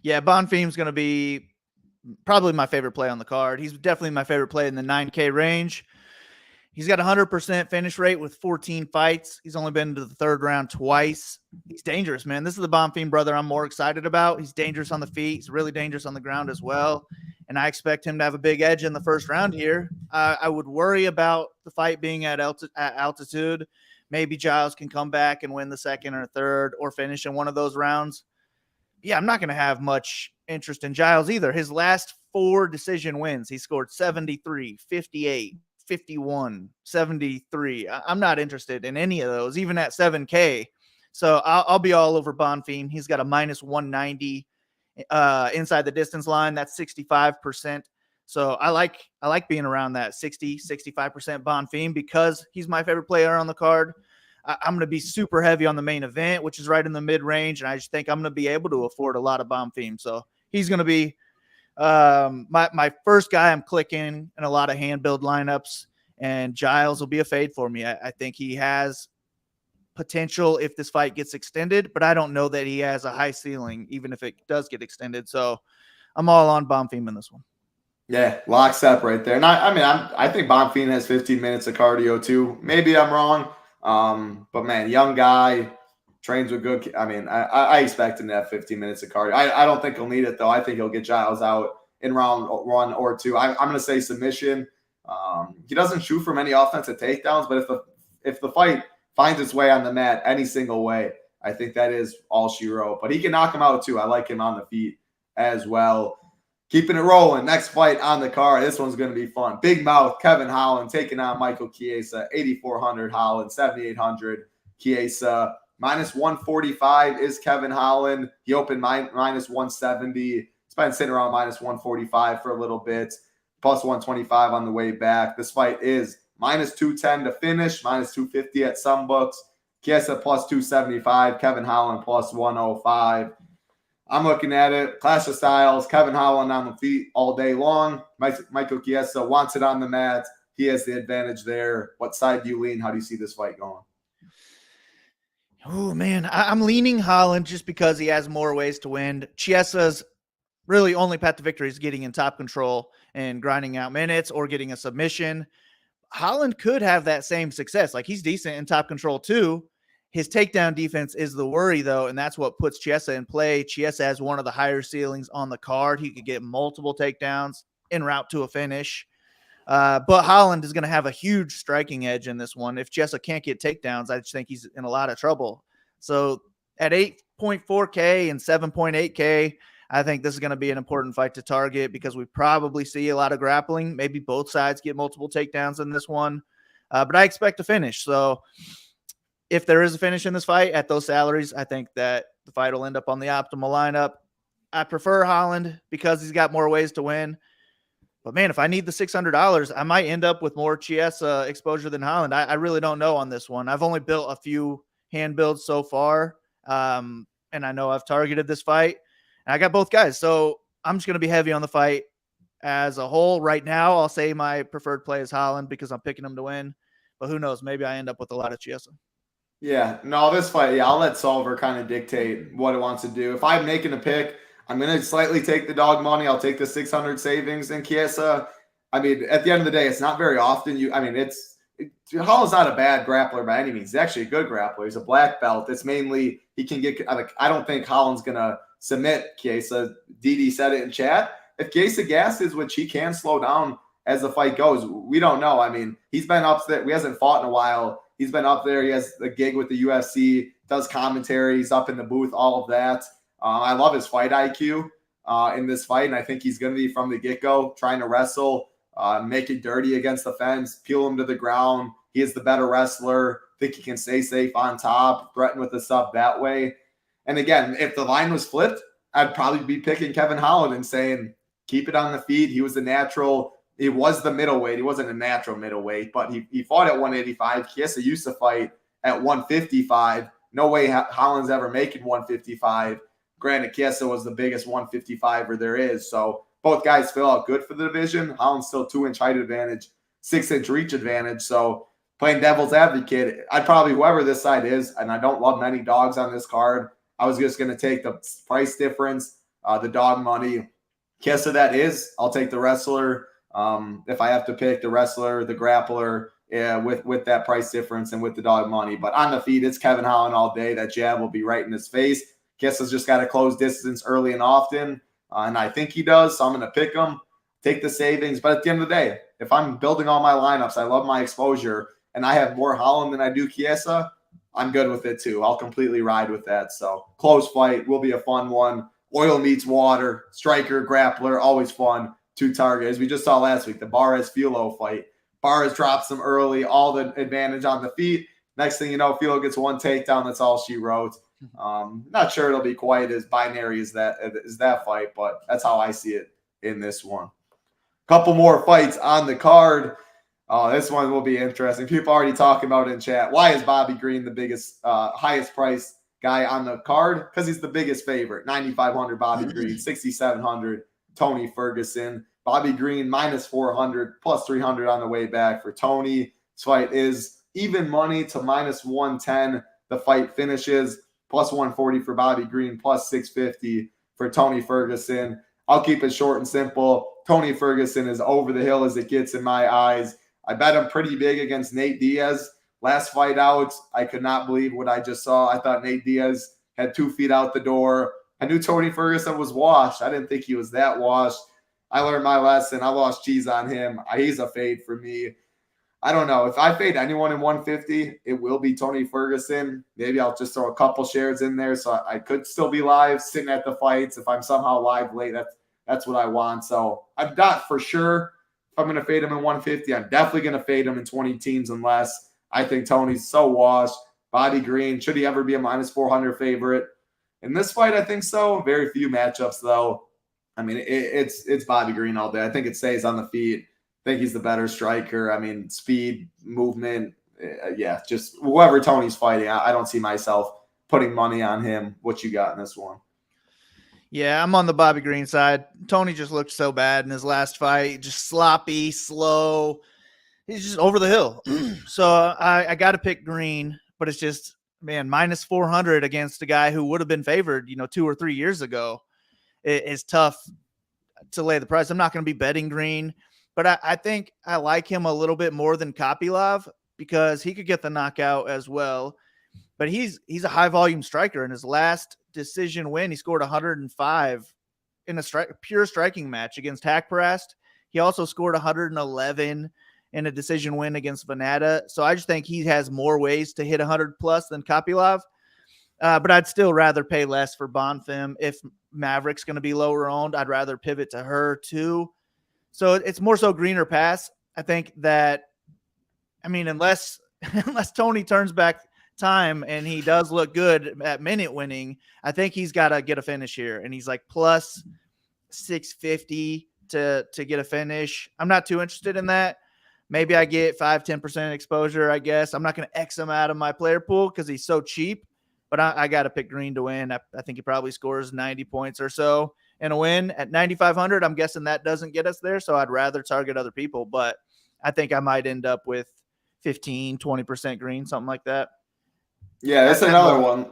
Yeah, Bonfim's going to be probably my favorite play on the card. He's definitely my favorite play in the 9K range. He's got 100% finish rate with 14 fights. He's only been to the third round twice. He's dangerous, man. This is the Bonfim brother I'm more excited about. He's dangerous on the feet. He's really dangerous on the ground as well. And I expect him to have a big edge in the first round here. I would worry about the fight being at altitude. maybe Giles can come back and win the second or third or finish in one of those rounds. Yeah, I'm not going to have much interest in Giles either. His last 4 decision wins, he scored 73, 58, 51, 73. I'm not interested in any of those, even at 7K. So I'll be all over Bonfim. He's got a minus 190 inside the distance line. That's 65%. So I like being around that 60, 65% Bonfim because he's my favorite player on the card. I'm going to be super heavy on the main event, which is right in the mid-range, and I just think I'm going to be able to afford a lot of Bonfim. So he's going to be my first guy I'm clicking in a lot of hand build lineups, and Giles will be a fade for me. I think he has potential if this fight gets extended, but I don't know that he has a high ceiling, even if it does get extended. So I'm all on Bonfim in this one. Yeah, lockstep right there. And I think Bonfim has 15 minutes of cardio too. Maybe I'm wrong. But man, young guy, trains with good. I expect him to have 15 minutes of cardio. I don't think he'll need it though. I think he'll get Giles out in round 1 or 2. I'm going to say submission. He doesn't shoot for many offensive takedowns, but if the fight finds its way on the mat any single way, I think that is all she wrote. But he can knock him out too. I like him on the feet as well. Keeping it rolling. Next fight on the card. This one's going to be fun. Big mouth Kevin Holland taking on Michael Chiesa. 8,400 Holland, 7,800 Chiesa. Minus 145 is Kevin Holland. He opened minus 170. It's been sitting around minus 145 for a little bit. Plus 125 on the way back. This fight is minus 210 to finish. Minus 250 at some books. Chiesa plus 275. Kevin Holland plus 105. I'm looking at it. Clash of styles. Kevin Holland on the feet all day long. Michael Chiesa wants it on the mat. He has the advantage there. What side do you lean? How do you see this fight going? Oh, man. I'm leaning Holland just because he has more ways to win. Chiesa's really only path to victory is getting in top control and grinding out minutes or getting a submission. Holland could have that same success. Like, he's decent in top control too. His takedown defense is the worry, though, and that's what puts Chiesa in play. Chiesa has one of the higher ceilings on the card. He could get multiple takedowns en route to a finish. But Holland is going to have a huge striking edge in this one. If Chiesa can't get takedowns, I just think he's in a lot of trouble. So at 8.4K and 7.8K, I think this is going to be an important fight to target because we probably see a lot of grappling. Maybe both sides get multiple takedowns in this one. But I expect a finish. So if there is a finish in this fight at those salaries, I think that the fight will end up on the optimal lineup. I prefer Holland because he's got more ways to win. But, man, if I need the $600, I might end up with more Chiesa exposure than Holland. I really don't know on this one. I've only built a few hand builds so far, and I know I've targeted this fight. And I got both guys, so I'm just going to be heavy on the fight as a whole. Right now, I'll say my preferred play is Holland because I'm picking him to win. But who knows? Maybe I end up with a lot of Chiesa. Yeah, no, this fight, I'll let Solver kind of dictate what it wants to do. If I'm making a pick, I'm going to slightly take the dog money. I'll take the 600 savings in Chiesa. At the end of the day, it's not very often. Holland's not a bad grappler by any means. He's actually a good grappler. He's a black belt. It's mainly he can get. I don't think Holland's going to submit Chiesa. Didi said it in chat. If Chiesa gasses, which he can slow down as the fight goes, we don't know. He's been up there. He hasn't fought in a while. He's been up there. He has a gig with the UFC, does commentary. He's up in the booth, all of that. I love his fight IQ in this fight, and I think he's going to be from the get-go trying to wrestle, make it dirty against the fence, peel him to the ground. He is the better wrestler. Think he can stay safe on top, threaten with the sub that way. And again, if the line was flipped, I'd probably be picking Kevin Holland and saying, keep it on the feet. He was the natural. He was the middleweight. He wasn't a natural middleweight, but he fought at 185. Chiesa used to fight at 155. No way Holland's ever making 155. Granted, Chiesa was the biggest 155er there is. So both guys fill out good for the division. Holland's still 2-inch height advantage, 6-inch reach advantage. So playing devil's advocate, I'd probably, whoever this side is, and I don't love many dogs on this card, I was just going to take the price difference, the dog money. Chiesa, that is, I'll take the wrestler. If I have to pick the wrestler, the grappler, with that price difference and with the dog money. But on the feet, it's Kevin Holland all day. That jab will be right in his face. Chiesa's just got to close distance early and often, and I think he does, so I'm going to pick him, take the savings. But at the end of the day, if I'm building all my lineups, I love my exposure. and I have more Holland than I do Chiesa, I'm good with it too. I'll completely ride with that. So close fight will be a fun one. Oil meets water, striker, grappler, always fun. 2 targets. We just saw last week, the Barres-Filo fight. Barres drops them early, all the advantage on the feet. Next thing you know, Filo gets 1 takedown. That's all she wrote. Not sure it'll be quite as binary as that fight, but that's how I see it in this one. Couple more fights on the card. Oh, this one will be interesting. People already talking about it in chat. Why is Bobby Green the biggest, highest priced guy on the card? Because he's the biggest favorite. 9,500 Bobby Green, 6,700 Tony Ferguson. Bobby Green minus 400, plus 300 on the way back for Tony. This fight is even money to minus 110. The fight finishes plus 140 for Bobby Green, plus 650 for Tony Ferguson. I'll keep it short and simple. Tony Ferguson is over the hill as it gets in my eyes. I bet him pretty big against Nate Diaz. Last fight out, I could not believe what I just saw. I thought Nate Diaz had 2 feet out the door. I knew Tony Ferguson was washed. I didn't think he was that washed. I learned my lesson. I lost Chiesa on him. He's a fade for me. I don't know. If I fade anyone in 150, it will be Tony Ferguson. Maybe I'll just throw a couple shares in there so I could still be live, sitting at the fights. If I'm somehow live late, that's what I want. So I'm not for sure if I'm going to fade him in 150. I'm definitely going to fade him in 20 teams unless I think Tony's so washed. Bobby Green, should he ever be a minus 400 favorite? In this fight, I think so. Very few matchups, though. I mean, it's Bobby Green all day. I think it stays on the feet. I think he's the better striker. I mean, speed, movement, just whoever Tony's fighting, I don't see myself putting money on him. What you got in this one? Yeah, I'm on the Bobby Green side. Tony just looked so bad in his last fight. Just sloppy, slow. He's just over the hill. So I got to pick Green, but it's just, man, minus 400 against a guy who would have been favored, 2 or 3 years ago. It's tough to lay the price. I'm not going to be betting Green, but I think I like him a little bit more than Kopylov because he could get the knockout as well. But he's a high volume striker. In his last decision win, he scored 105 in a pure striking match against Hakparast. He also scored 111 in a decision win against Venata. So I just think he has more ways to hit 100 plus than Kopylov. But I'd still rather pay less for Bonfim. If Maverick's going to be lower owned, I'd rather pivot to her too. So it's more so green or pass. I think that, unless Tony turns back time and he does look good at minute winning, I think he's got to get a finish here. And he's like plus 650 to get a finish. I'm not too interested in that. Maybe I get 5-10% exposure, I guess. I'm not going to X him out of my player pool because he's so cheap. But I got to pick Green to win. I think he probably scores 90 points or so in a win at 9,500. I'm guessing that doesn't get us there, so I'd rather target other people. But I think I might end up with 15-20% Green, something like that. Yeah, that's another one.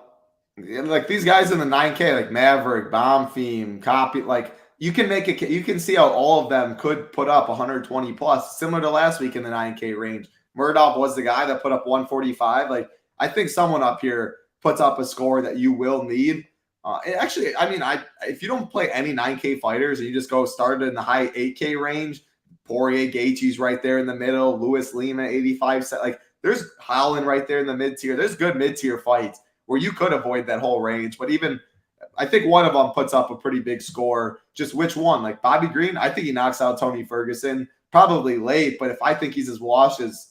Like these guys in the 9K, like Maverick, Bonfim, Copy, like you can see how all of them could put up 120 plus, similar to last week in the 9K range. Murdoch was the guy that put up 145. Like I think someone up here puts up a score that you will need. If you don't play any 9K fighters and you just go start in the high 8K range, Poirier, Gaethje's right there in the middle, Lewis, Lima, 85. Like there's Holland right there in the mid tier. There's good mid tier fights where you could avoid that whole range. But even I think one of them puts up a pretty big score. Just which one? Like Bobby Green, I think he knocks out Tony Ferguson probably late. But if I think he's as washed as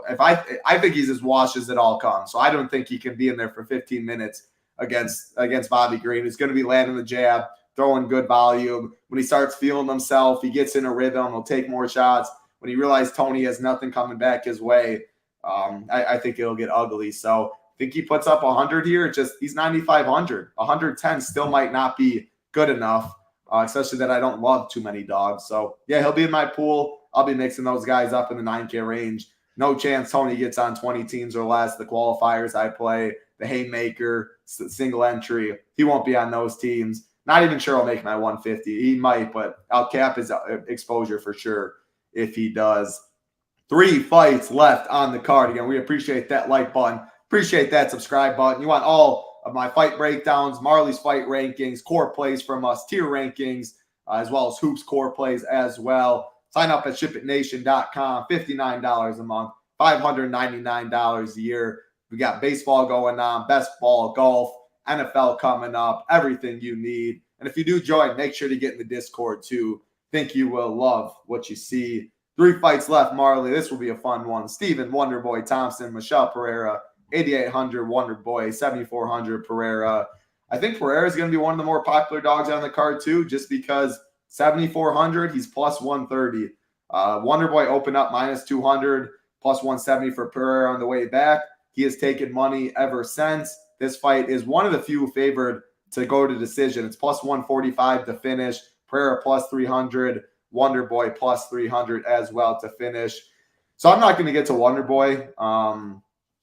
I think he's as washed as it all comes. So I don't think he can be in there for 15 minutes against Bobby Green. He's going to be landing the jab, throwing good volume. When he starts feeling himself, he gets in a rhythm. He'll take more shots. When he realizes Tony has nothing coming back his way, I think it'll get ugly. So I think he puts up 100 here. He's 9,500. 110 still might not be good enough, especially that I don't love too many dogs. So, yeah, he'll be in my pool. I'll be mixing those guys up in the 9K range. No chance Tony gets on 20 teams or less. The qualifiers I play, the Haymaker, single entry, he won't be on those teams. Not even sure I'll make my 150. He might, but I'll cap his exposure for sure if he does. 3 fights left on the card. Again, we appreciate that like button. Appreciate that subscribe button. You want all of my fight breakdowns, Marley's fight rankings, core plays from us, tier rankings, as well as hoops core plays as well. Sign up at shipitnation.com, $59 a month, $599 a year. We got baseball going on, best ball, golf, NFL coming up, everything you need. And if you do join, make sure to get in the Discord too. Think you will love what you see. 3 fights left, Marley. This will be a fun one. Steven Wonderboy Thompson, Michelle Pereira, 8,800 Wonderboy, 7,400 Pereira. I think Pereira is going to be one of the more popular dogs on the card too, just because 7,400, he's plus 130. Wonderboy opened up minus 200, plus 170 for Pereira on the way back. He has taken money ever since. This fight is one of the few favored to go to decision. It's plus 145 to finish. Pereira plus 300. Wonderboy plus 300 as well to finish. So I'm not going to get to Wonderboy.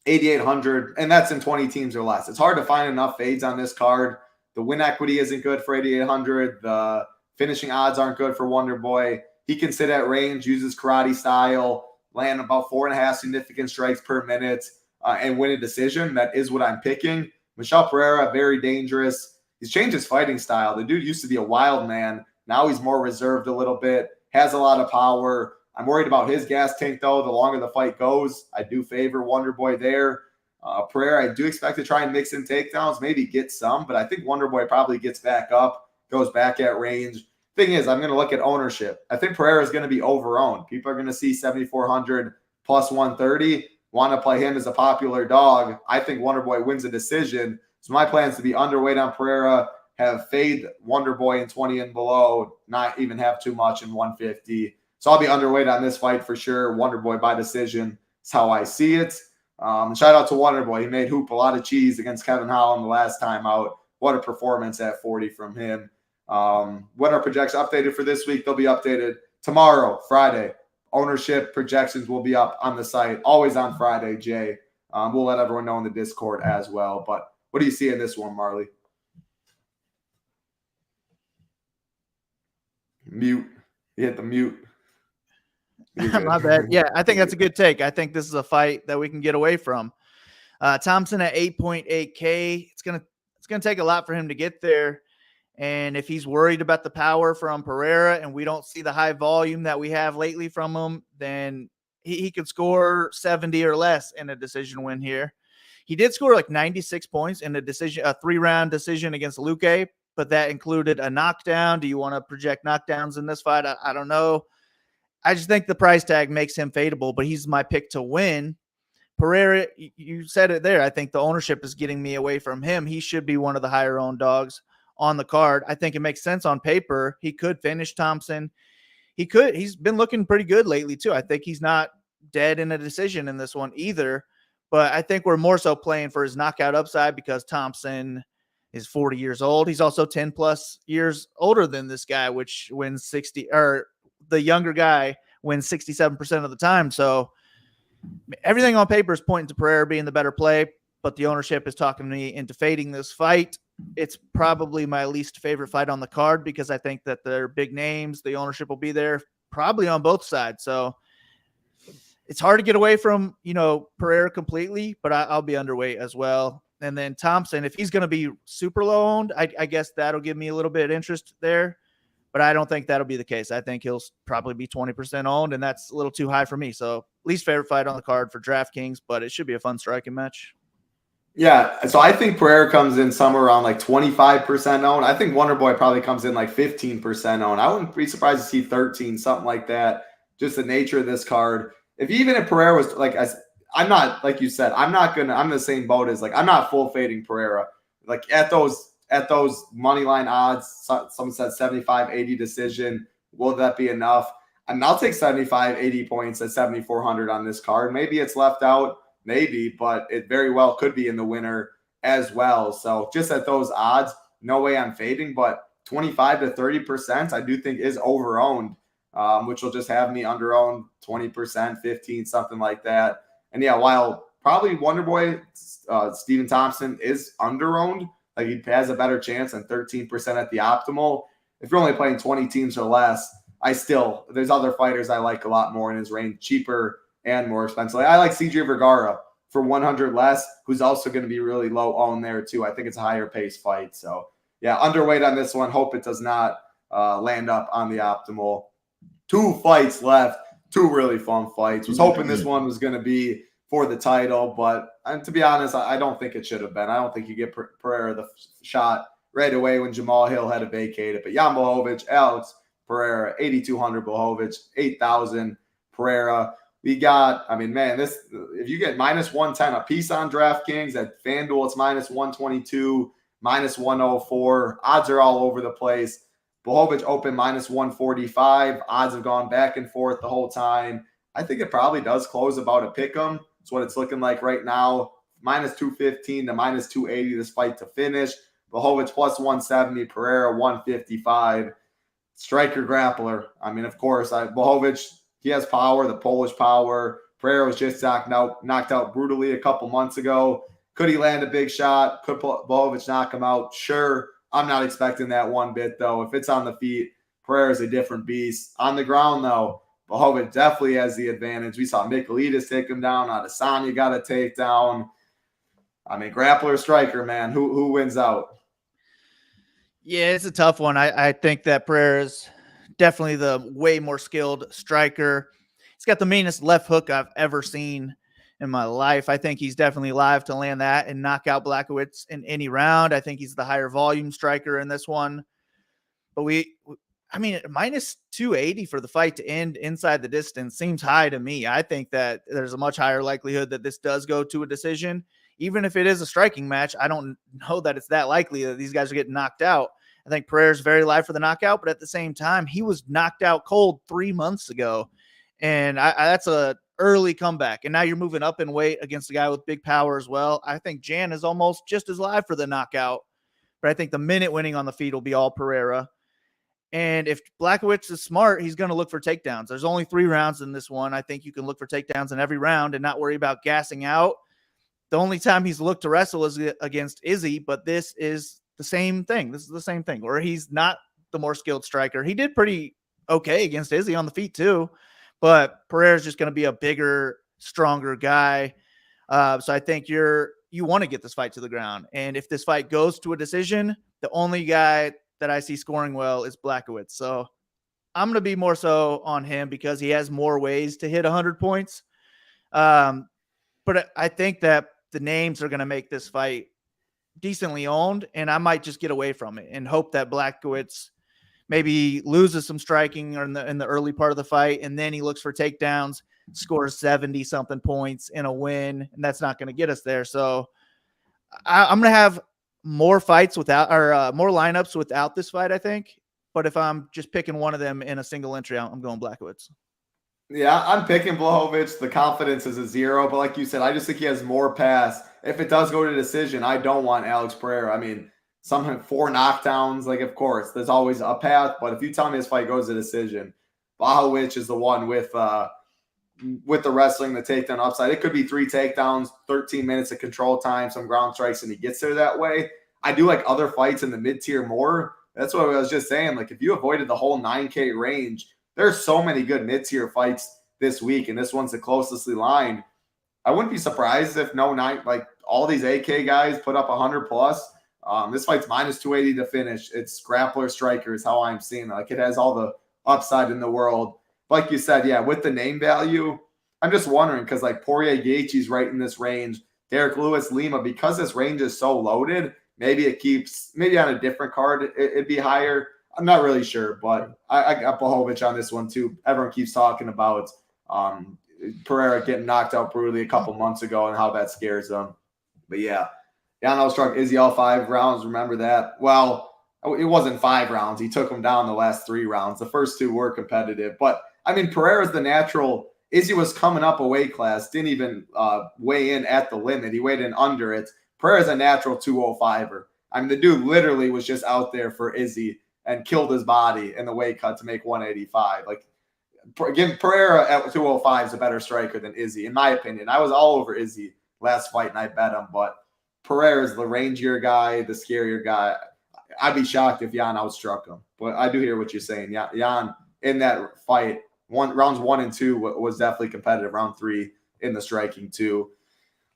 8,800, and that's in 20 teams or less. It's hard to find enough fades on this card. The win equity isn't good for 8,800. The finishing odds aren't good for Wonderboy. He can sit at range, uses karate style, land about 4.5 significant strikes per minute, and win a decision. That is what I'm picking. Michelle Pereira, very dangerous. He's changed his fighting style. The dude used to be a wild man. Now he's more reserved a little bit, has a lot of power. I'm worried about his gas tank, though. The longer the fight goes, I do favor Wonderboy there. Pereira, I do expect to try and mix in takedowns, maybe get some, but I think Wonderboy probably gets back up, goes back at range. Thing is, I'm going to look at ownership. I think Pereira is going to be over-owned. People are going to see 7,400 plus 130, want to play him as a popular dog. I think Wonderboy wins a decision. So my plan is to be underweight on Pereira, have fade Wonderboy in 20 and below, not even have too much in 150. So I'll be underweight on this fight for sure. Wonderboy by decision is how I see it. Shout out to Wonderboy. He made hoop a lot of cheese against Kevin Holland the last time out. What a performance at 40 from him. What are projections updated for this week? They'll be updated tomorrow, Friday. Ownership projections will be up on the site, always on Friday, Jay. We'll let everyone know in the Discord as well. But what do you see in this one, Marley? Mute. You hit the mute. My bad. Yeah, I think that's a good take. I think this is a fight that we can get away from. Thompson at 8.8K. It's gonna take a lot for him to get there. And if he's worried about the power from Pereira and we don't see the high volume that we have lately from him, then he could score 70 or less in a decision win here. He did score like 96 points in a 3-round decision against Luque, but that included a knockdown. Do you want to project knockdowns in this fight? I don't know. I just think the price tag makes him fadeable, but he's my pick to win. Pereira, you said it there. I think the ownership is getting me away from him. He should be one of the higher owned dogs on the card. I think it makes sense on paper. He could finish Thompson. He's been looking pretty good lately too. I think he's not dead in a decision in this one either, but I think we're more so playing for his knockout upside because Thompson is 40 years old. He's also 10 plus years older than this guy, which wins 60, or the younger guy wins 67% of the time. So everything on paper is pointing to Pereira being the better play, but the ownership is talking me into fading this fight. It's probably my least favorite fight on the card because I think that they're big names. The ownership will be there probably on both sides. So it's hard to get away from, Pereira completely, but I'll be underweight as well. And then Thompson, if he's going to be super low owned, I guess that'll give me a little bit of interest there, but I don't think that'll be the case. I think he'll probably be 20% owned, and that's a little too high for me. So least favorite fight on the card for DraftKings, but it should be a fun striking match. Yeah, so I think Pereira comes in somewhere around like 25% owned. I think Wonderboy probably comes in like 15% owned. I wouldn't be surprised to see 13, something like that. Just the nature of this card. Even if Pereira was like, I'm not, like you said, I'm the same boat as I'm not full fading Pereira. Like at those money line odds, someone said 75, 80 decision. Will that be enough? And I'll take 75, 80 points at 7,400 on this card. Maybe it's left out. Maybe, but it very well could be in the winner as well. So just at those odds, no way I'm fading, but 25 to 30% I do think is over-owned, which will just have me under-owned 20%, 15, something like that. And yeah, while probably Wonderboy, Steven Thompson is under-owned, like he has a better chance than 13% at the optimal. If you're only playing 20 teams or less, there's other fighters I like a lot more in his range, cheaper and more expensive. I like CJ Vergara for 100 less, who's also going to be really low owned there too. I think it's a higher pace fight. So yeah, underweight on this one. Hope it does not land up on the optimal. 2 fights left. two really fun fights. Was hoping this one was going to be for the title, but to be honest, I don't think it should have been. I don't think you get Pereira the shot right away when Jamal Hill had to vacate it. But Jan Blachowicz, Alex Pereira, 8,200 Blachowicz, 8,000 Pereira. We got, I mean, man, this, if you get minus 110 a piece on DraftKings, at FanDuel, it's minus 122, minus 104. Odds are all over the place. Blachowicz open minus 145. Odds have gone back and forth the whole time. I think it probably does close about a pick 'em. It's what it's looking like right now. Minus 215 to minus 280 this fight to finish. Blachowicz plus 170, Pereira 155. Striker grappler. I mean, of course, Blachowicz, he has power, the Polish power. Pereira was just knocked out brutally a couple months ago. Could he land a big shot? Could Blachowicz knock him out? Sure. I'm not expecting that one bit, though. If it's on the feet, Pereira's a different beast. On the ground, though, Blachowicz definitely has the advantage. We saw Michailidis take him down. Adesanya got a takedown. I mean, grappler, striker, man. Who wins out? Yeah, it's a tough one. I think that Pereira's definitely the way more skilled striker. He's got the meanest left hook I've ever seen in my life. I think he's definitely live to land that and knock out Blachowicz in any round. I think he's the higher volume striker in this one. But I mean, minus 280 for the fight to end inside the distance seems high to me. I think that there's a much higher likelihood that this does go to a decision. Even if it is a striking match, I don't know that it's that likely that these guys are getting knocked out. I think Pereira's very live for the knockout, but at the same time, he was knocked out cold 3 months ago. And that's a early comeback. And now you're moving up in weight against a guy with big power as well. I think Jan is almost just as live for the knockout, but I think the minute winning on the feet will be all Pereira. And if Blachowicz is smart, he's going to look for takedowns. There's only 3 rounds in this one. I think you can look for takedowns in every round and not worry about gassing out. The only time he's looked to wrestle is against Izzy, but this is the same thing. This is the same thing where he's not the more skilled striker. He did pretty okay against Izzy on the feet too, but Pereira's just going to be a bigger, stronger guy. So I think you want to get this fight to the ground. And if this fight goes to a decision, the only guy that I see scoring well is Blachowicz. So I'm going to be more so on him because he has more ways to hit 100 points. But I think that the names are going to make this fight decently owned, and I might just get away from it and hope that Blachowicz maybe loses some striking in the early part of the fight, and then he looks for takedowns, scores 70-something points in a win, and that's not going to get us there. So I'm going to have more fights without, or more lineups without this fight, I think. But if I'm just picking one of them in a single entry, I'm going Blachowicz. Yeah, I'm picking Blachowicz. The confidence is a 0, but like you said, I just think he has more pass. If it does go to decision, I don't want Alex Pereira. I mean, some 4 knockdowns, like, of course, there's always a path, but if you tell me this fight goes to decision, Blachowicz is the one with the wrestling, the takedown upside. It could be 3 takedowns, 13 minutes of control time, some ground strikes, and he gets there that way. I do like other fights in the mid-tier more. That's what I was just saying. Like, if you avoided the whole 9K range, there's so many good mid-tier fights this week, and this one's the closestly lined. I wouldn't be surprised if all these AK guys put up 100 plus. This fight's minus 280 to finish. It's grappler striker is how I'm seeing it. Like, it has all the upside in the world. Like you said, yeah, with the name value, I'm just wondering because like Poirier, Gaethje's right in this range. Derek Lewis, Lima, because this range is so loaded, maybe on a different card it'd be higher. I'm not really sure, but I got Blachowicz on this one too. Everyone keeps talking about Pereira getting knocked out brutally a couple months ago and how that scares them. But yeah, Yano struck Izzy all 5 rounds. Remember that? Well, it wasn't 5 rounds. He took him down the last 3 rounds. The first 2 were competitive. But, I mean, Pereira's the natural. Izzy was coming up a weight class, didn't even weigh in at the limit. He weighed in under it. Pereira's a natural 205er. I mean, the dude literally was just out there for Izzy and killed his body in the weight cut to make 185. Like, Pereira at 205 is a better striker than Izzy, in my opinion. I was all over Izzy last fight, and I bet him. But Pereira is the rangier guy, the scarier guy. I'd be shocked if Jan outstruck him. But I do hear what you're saying. Jan, in that fight, rounds 1 and 2 was definitely competitive. Round 3 in the striking, too.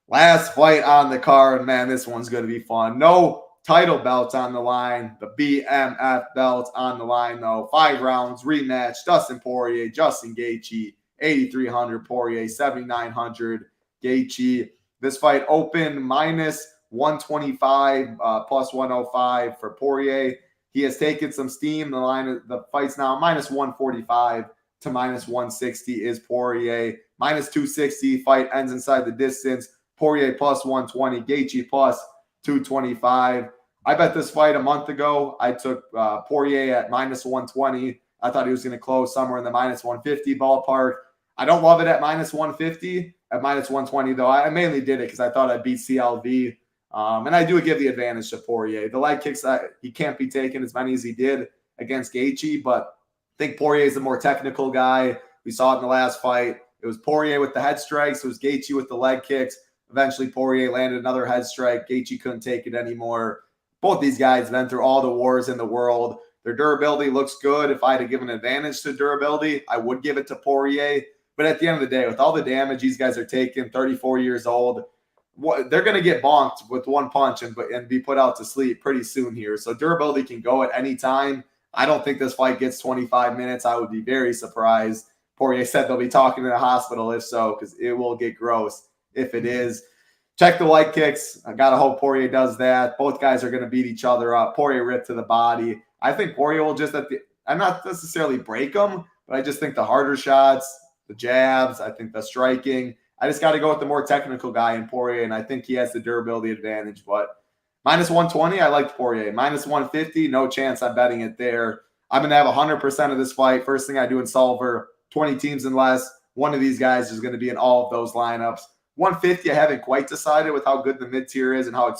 Last fight on the card, man, this one's going to be fun. No title belts on the line. The BMF belt on the line, though. 5 rounds, rematch. Dustin Poirier, Justin Gaethje, 8,300 Poirier, 7,900 Gaethje. This fight opened minus 125, plus 105 for Poirier. He has taken some steam. The fight's now minus 145 to minus 160 is Poirier. Minus 260, fight ends inside the distance. Poirier plus 120, Gaethje plus 225. I bet this fight a month ago. I took Poirier at minus 120. I thought he was going to close somewhere in the minus 150 ballpark. I don't love it at minus 150. At minus 120, though, I mainly did it because I thought I'd beat CLV. And I do give the advantage to Poirier. The leg kicks, he can't be taken as many as he did against Gaethje, but I think Poirier is the more technical guy. We saw it in the last fight. It was Poirier with the head strikes. It was Gaethje with the leg kicks. Eventually, Poirier landed another head strike. Gaethje couldn't take it anymore. Both these guys been through all the wars in the world. Their durability looks good. If I had to give an advantage to durability, I would give it to Poirier. But at the end of the day, with all the damage these guys are taking, 34 years old, they're going to get bonked with one punch and be put out to sleep pretty soon here. So durability can go at any time. I don't think this fight gets 25 minutes. I would be very surprised. Poirier said they'll be talking in the hospital if so, because it will get gross if it is. Check the leg kicks. I got to hope Poirier does that. Both guys are going to beat each other up. Poirier ripped to the body. I think Poirier will just I'm not necessarily break him, but I just think the harder shots, the jabs, I think the striking, I just got to go with the more technical guy in Poirier, and I think he has the durability advantage. But minus 120, I liked Poirier. Minus 150, no chance I'm betting it there. I'm going to have 100% of this fight. First thing I do in Solver, 20 teams and less. One of these guys is going to be in all of those lineups. 150, I haven't quite decided with how good the mid-tier is and how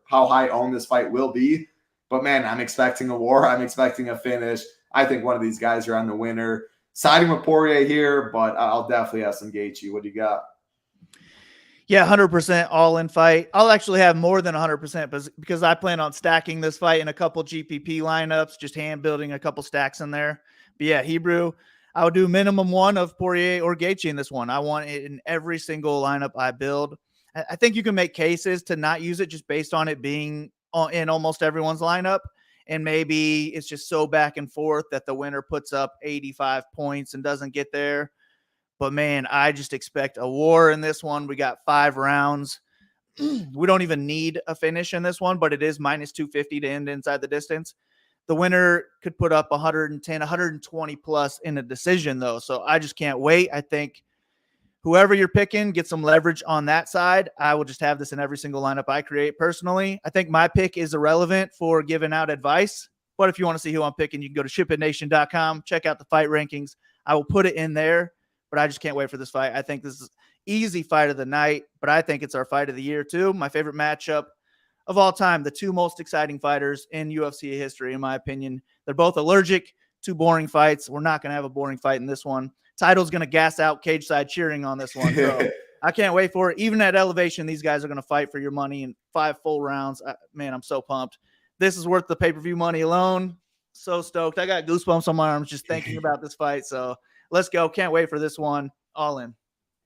high owned this fight will be. But, man, I'm expecting a war. I'm expecting a finish. I think one of these guys are on the winner. Siding with Poirier here, but I'll definitely have some Gaethje. What do you got? Yeah, 100% all-in fight. I'll actually have more than 100% because I plan on stacking this fight in a couple GPP lineups, just hand building a couple stacks in there. But, yeah, Hebrew, I would do minimum one of Poirier or Gaethje in this one. I want it in every single lineup I build. I think you can make cases to not use it just based on it being in almost everyone's lineup. And maybe it's just so back and forth that the winner puts up 85 points and doesn't get there. But, man, I just expect a war in this one. We got 5 rounds. We don't even need a finish in this one, but it is minus 250 to end inside the distance. The winner could put up 110, 120 plus in a decision, though. So I just can't wait. I think whoever you're picking, get some leverage on that side. I will just have this in every single lineup I create personally. I think my pick is irrelevant for giving out advice. But if you want to see who I'm picking, you can go to shipitnation.com, check out the fight rankings. I will put it in there, but I just can't wait for this fight. I think this is easy fight of the night, but I think it's our fight of the year too. My favorite matchup of all time, the two most exciting fighters in UFC history, in my opinion. They're both allergic to boring fights. We're not going to have a boring fight in this one. Title's going to gas out cage side cheering on this one. So I can't wait for it. Even at elevation, these guys are going to fight for your money in 5 full rounds. Man, I'm so pumped. This is worth the pay-per-view money alone. So stoked. I got goosebumps on my arms just thinking about this fight. So let's go. Can't wait for this one. All in.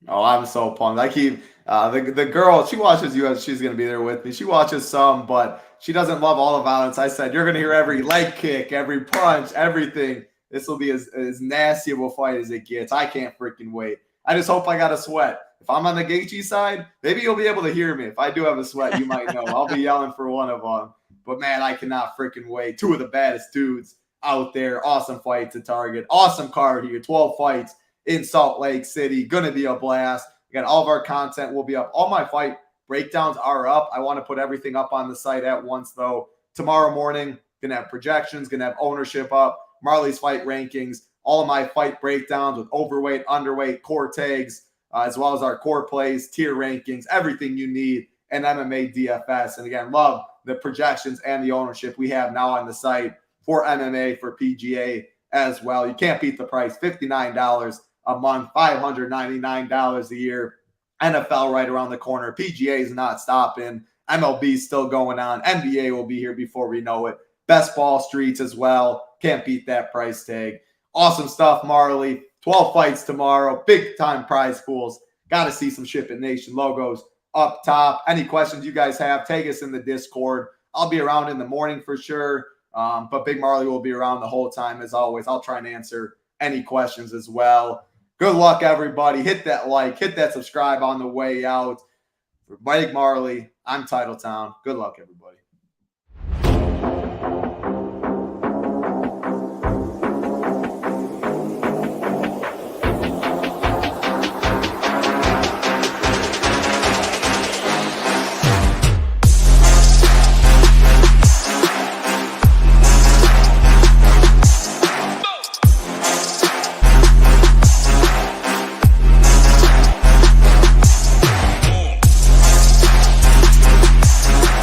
Oh, I'm so pumped. I keep the girl, she watches UFC. She's going to be there with me. She watches some, but she doesn't love all the violence. I said, you're going to hear every leg kick, every punch, everything. This will be as nasty of a fight as it gets. I can't freaking wait. I just hope I got a sweat. If I'm on the Gaethje side, maybe you'll be able to hear me. If I do have a sweat, you might know. I'll be yelling for one of them. But, man, I cannot freaking wait. 2 of the baddest dudes out there. Awesome fight to target. Awesome card here. 12 fights in Salt Lake City. Going to be a blast. We got all of our content will be up. All my fight breakdowns are up. I want to put everything up on the site at once, though. Tomorrow morning, going to have projections, going to have ownership up, Marley's fight rankings, all of my fight breakdowns with overweight, underweight, core tags, as well as our core plays, tier rankings, everything you need in MMA DFS. And again, love the projections and the ownership we have now on the site for MMA, for PGA as well. You can't beat the price. $59 a month, $599 a year. NFL right around the corner. PGA is not stopping. MLB is still going on. NBA will be here before we know it. Best ball streets as well. Can't beat that price tag. Awesome stuff, Marley. 12 fights tomorrow. Big time prize pools. Got to see some Ship It Nation logos up top. Any questions you guys have, take us in the Discord. I'll be around in the morning for sure. But Big Marley will be around the whole time as always. I'll try and answer any questions as well. Good luck, everybody. Hit that like, hit that subscribe on the way out. For Mike Marley, I'm Titletown. Good luck, everybody.